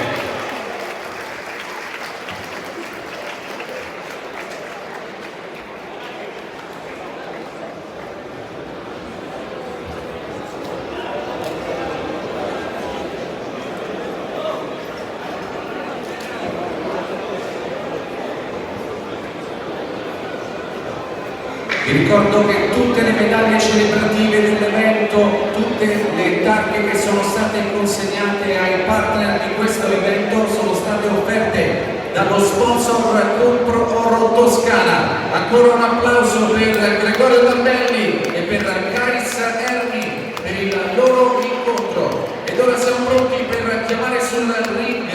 Vi ricordo che tutte le medaglie celebrative dell'evento, tutte le targhe che sono state consegnate ai partner di questo evento sono state offerte dallo sponsor Compro Oro Toscana. Ancora un applauso per Gregorio Tambelli e per Caris Ermi per il loro incontro. Ed ora siamo pronti per chiamare sul ring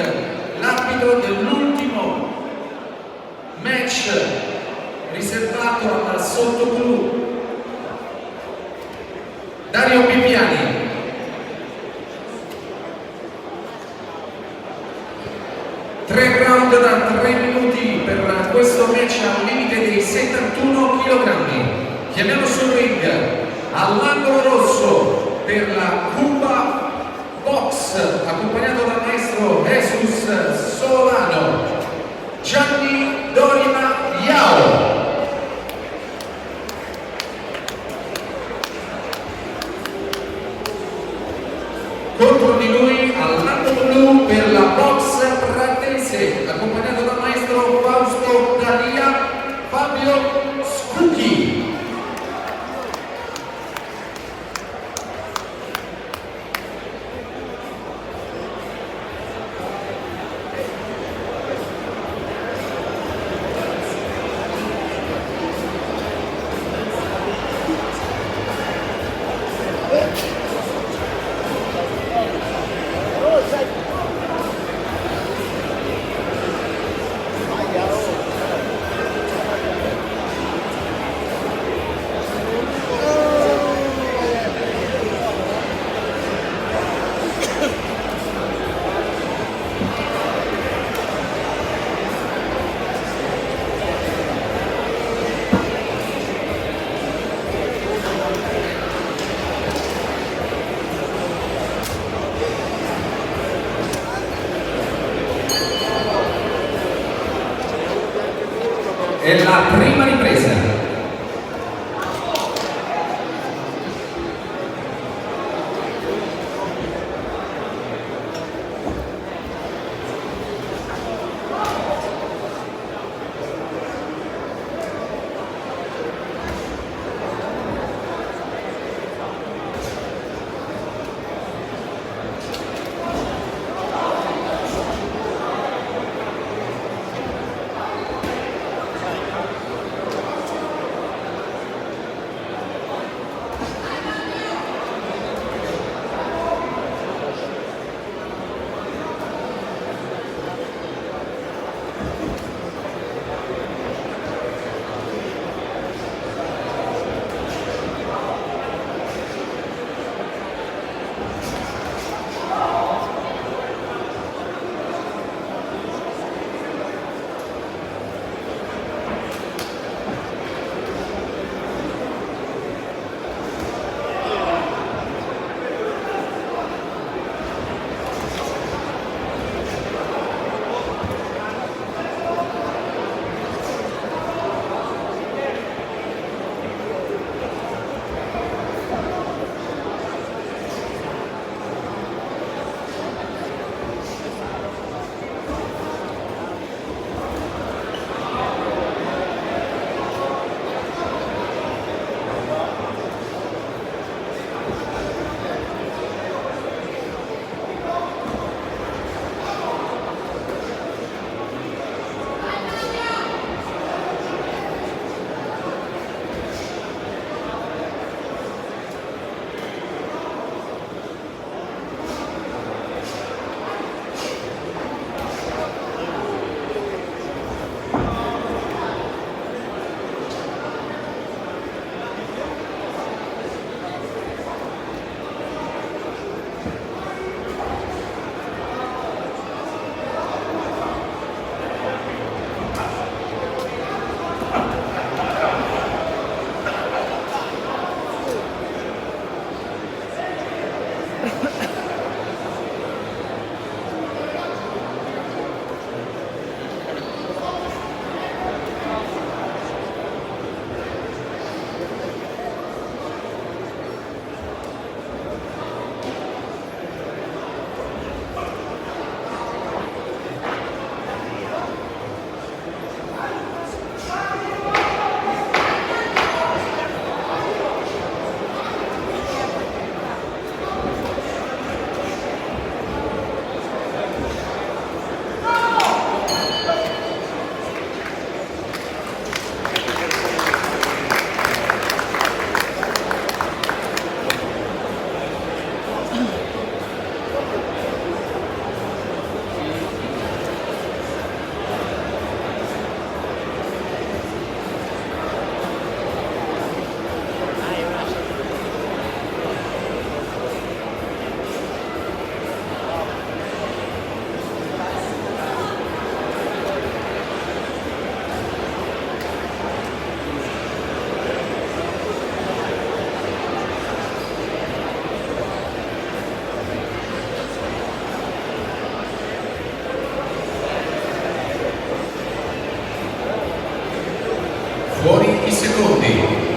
l'arbitro dell'ultimo match riservato al sottoblu, Dario Bibbiani. 3 round da 3 minuti per questo match al limite dei 71 kg. Chiamiamo sul ring all'angolo rosso per la Cuba Box, accompagnato dal maestro Jesus Solano, Gianni Dorima Iao. Contro di lui all'angolo blu per la box pratese, accompagnato dal maestro Fausto Dalia, Fabio Scucchi. È la prima ripresa. i secondi.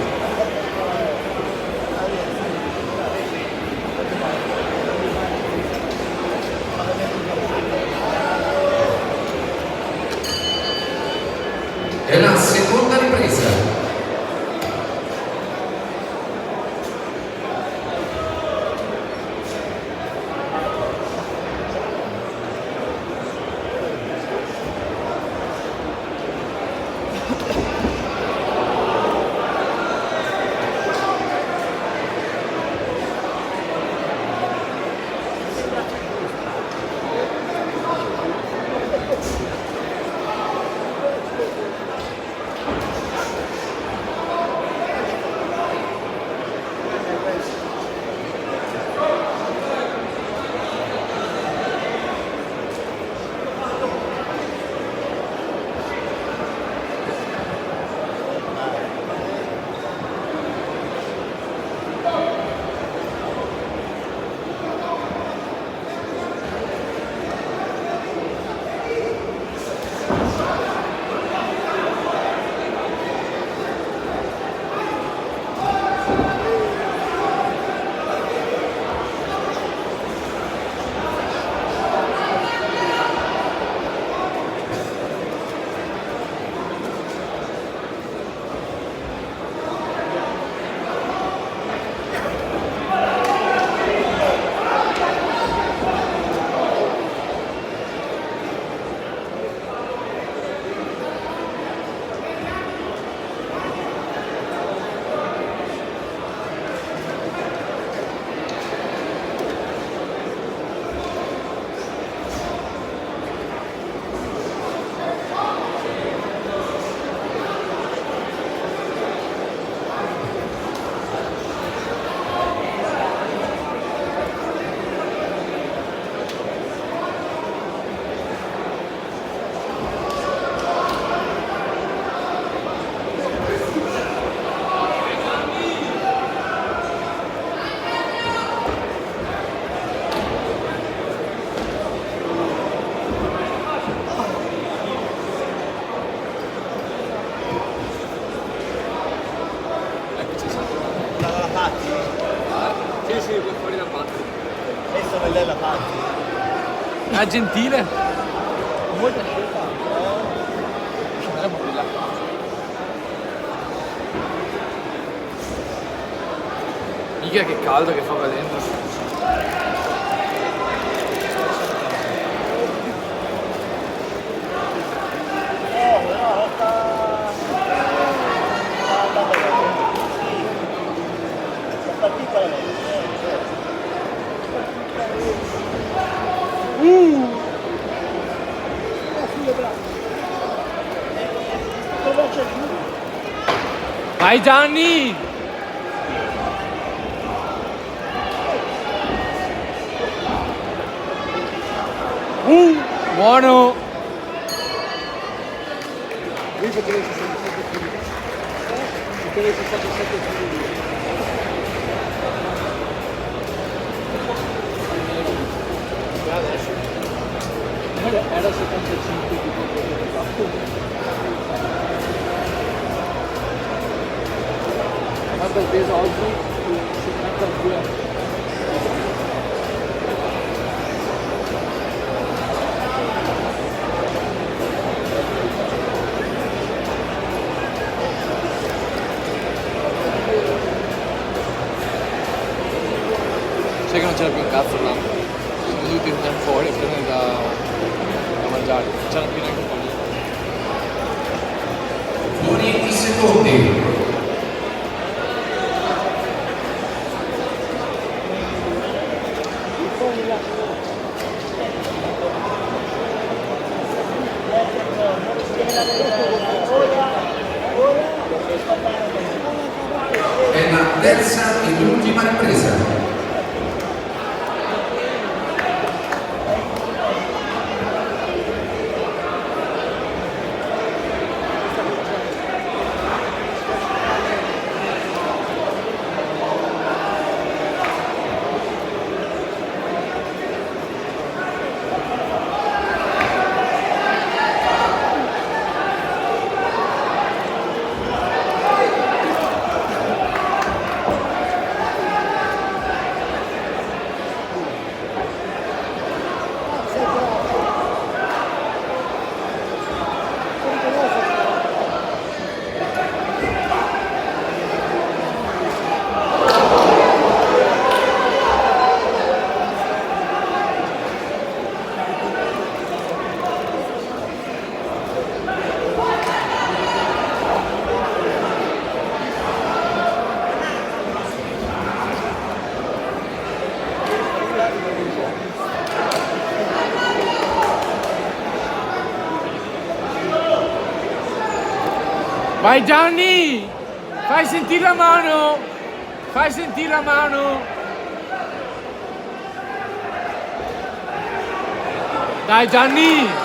È la seconda ripresa. Ah, gentile. Molta scelta. Andremo di là. Mica che caldo che fa qua dentro. Vai Gianni! Buono! Era 75 tipo. Guarda il peso oggi 72. Sai che non c'era più un cazzo là, siamo dovuti andare fuori e prendere da mangiare, non c'era più neanche un po'. Fuori i secondi. È la terza ed ultima ripresa. Vai Gianni! Fai sentire la mano! Fai sentire la mano! Dai Gianni!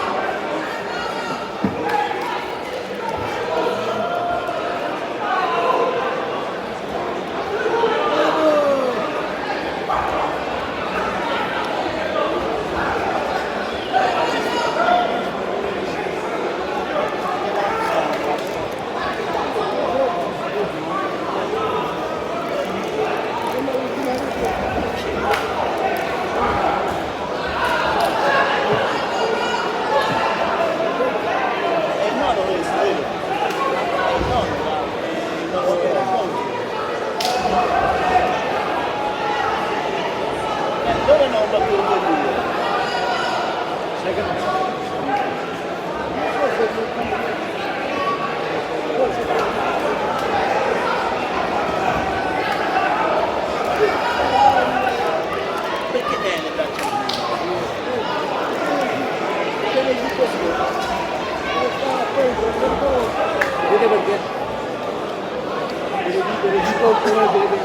Dove non va più lui? Sai che non so. Perché le braccia? Vede perché? Ve lo dico come vede.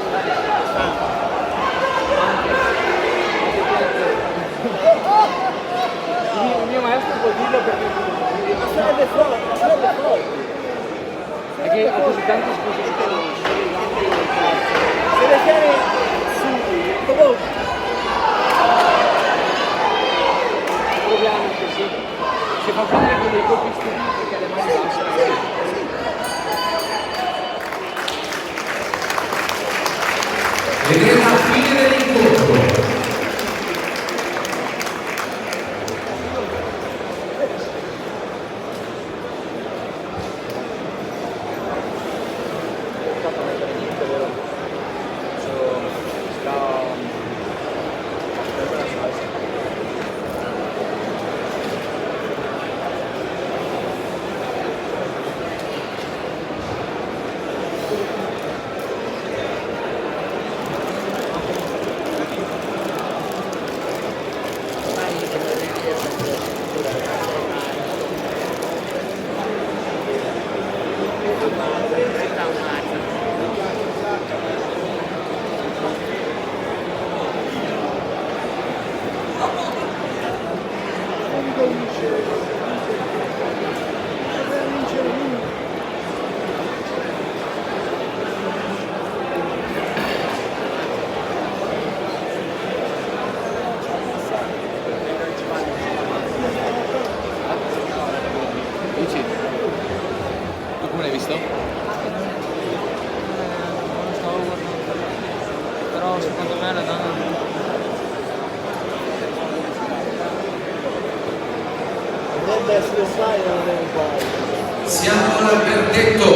Il mio maestro può dirlo perché sarebbe forte. È che ha così tante scuse che se le tiene su, come proviamo così. Se fa prendere con dei colpi stupidi perché le mani basse. Ed è la fine dell'incontro. Dici? Tu come l'hai visto? Non stavo guardando, però secondo me la donna dovrebbe essere sai o non deve fare. Siamo al verdetto.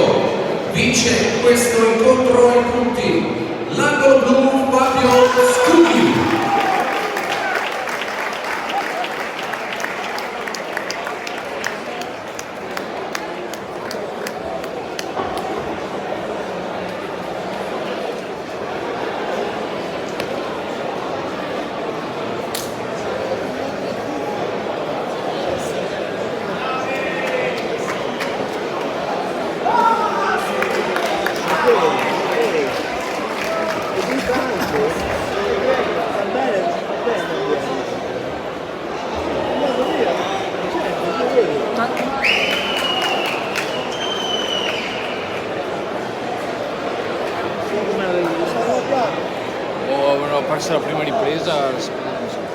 Vince questo incontro ai punti l'angolo blu Fabio Scudi. O avevano perso la prima ripresa, la seconda non so.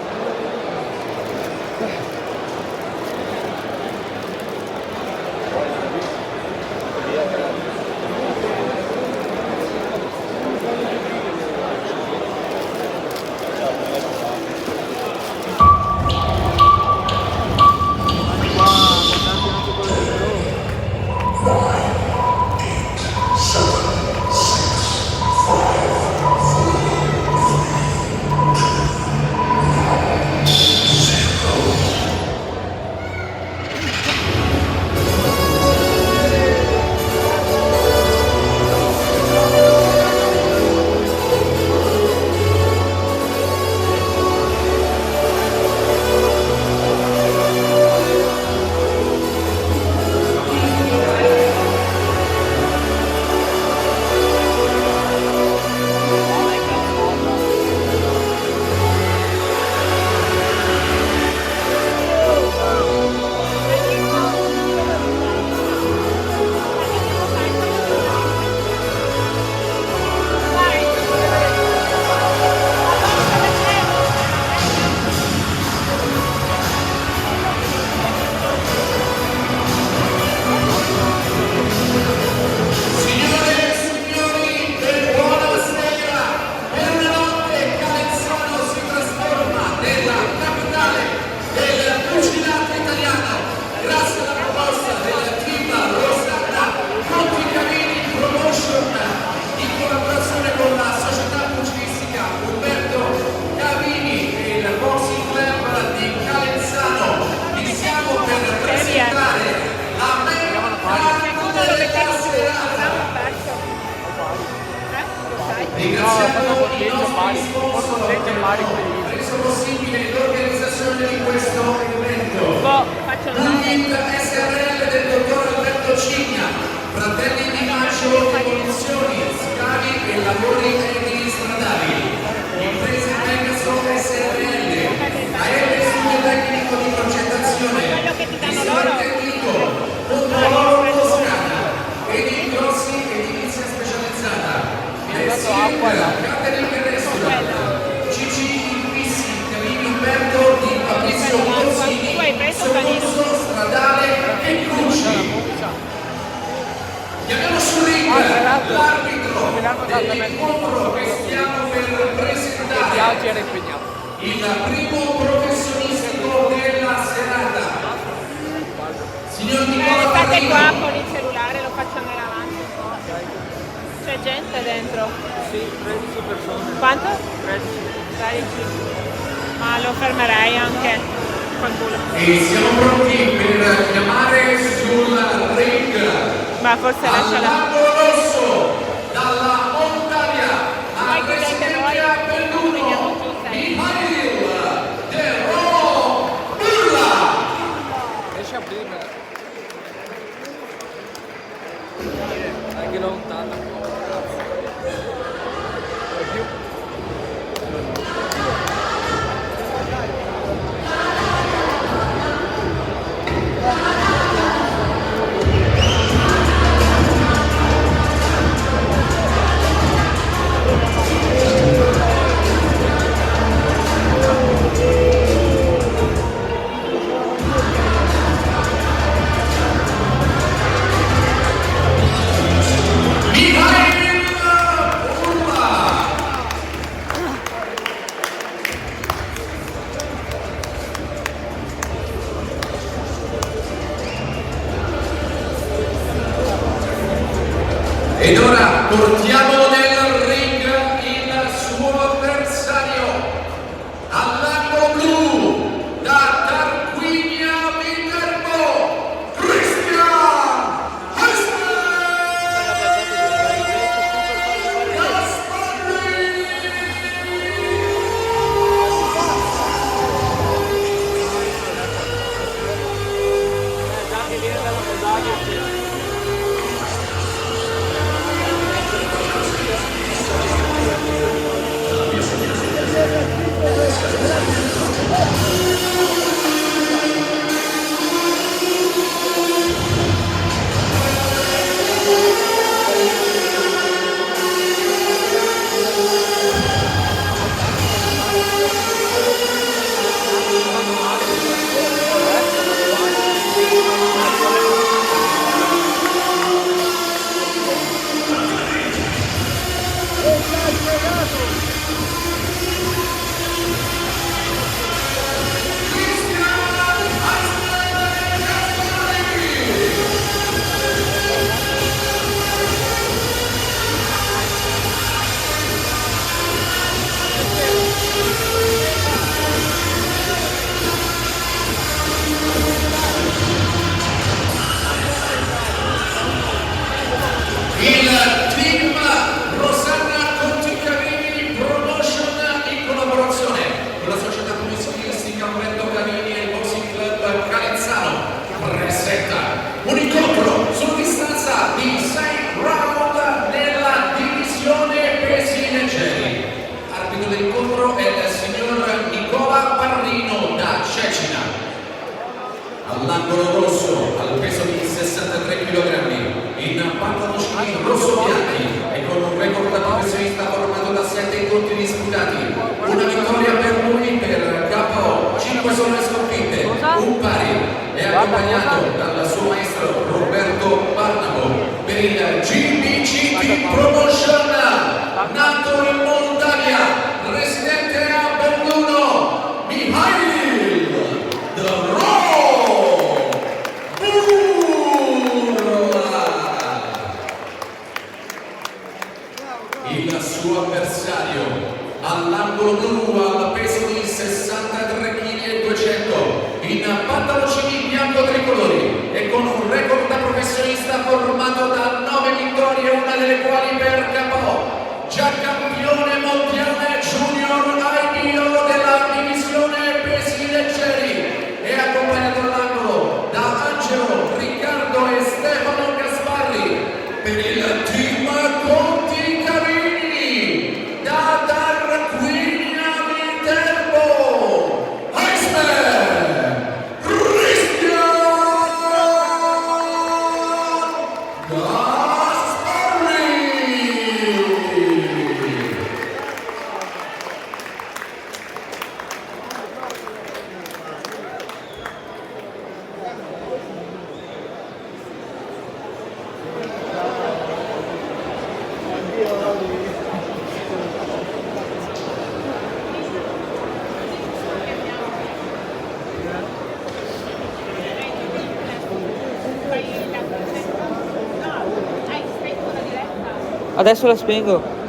ringraziamo i nostri Forse sponsor un che pari hanno reso possibile l'organizzazione di questo evento. Boh, faccio il Unit SRL del dottor Alberto Cigna, Fratelli di Maggio Demolizioni, Scavi e Lavori Edili Stradali, Imprese Pegaso SRL, AL Studio Tecnico di Progettazione, Ristorante Enrico, Montoloro Toscana, Edi Grossi Edilizia Specializzata, Catering Restaurant, CC Infissi, Camillo Umberto di Fabrizio Corsini, Soccorso Stradale e Cruci. Chiamiamo sul ring l'arbitro dell'incontro che stiamo per presentare, il primo professionistico della serata. Signor Nicola State Parrino. qua con il cellulare, lo faccio andare avanti un po'. C'è gente dentro? Sì, 13 persone. Quanto? 13. 13. Ma lo fermerei anche. Fanculo. E siamo pronti per chiamare sul ring Ma forse lasciala. all'angolo rosso dalla Montagna a Poi chiudete voi. Residenza Belluno, Vediamo chi sei. Mihail De Robulla. Riesci a aprirmela? Anche lontano. Mihail Urla. Ed ora portiamo nel ring il suo avversario all'angolo blu da Tarquinia Viterbo, Christian Il team Rosanna Conti-Carini Promotion in collaborazione con la società professionistica Roberto Carini e il Boxing Club Calezzano presenta un incontro su distanza di 6 round nella divisione pesi leggeri. Arbitro dell'incontro è il signor Nicola Parrino da Cecina. All'angolo rosso, al peso di 63 kg, in pantaloncini rosso-bianchi e con un record da professionista formato da 7 incontri disputati, una vittoria per lui per KO, 5 sono le sconfitte, un pari, è accompagnato dal suo maestro Roberto Barnabo per il GBCT Promotion, nato in Moldavia, residente a Belluno, Mihail De Robulla. Il suo avversario all'angolo blu al peso di 63 kg e 200 in pantaloncini bianco tricolori e con un record da professionista formato da 9 vittorie, una delle quali per KO, già campione mondiale junior IBO della divisione pesi leggeri, è accompagnato all'angolo da Angelo, Riccardo e Stefano Gasparri. Per il team Conti Carini, da Tarquinia Viterbo, Iceman Cristian Gasparri. Adesso la spengo.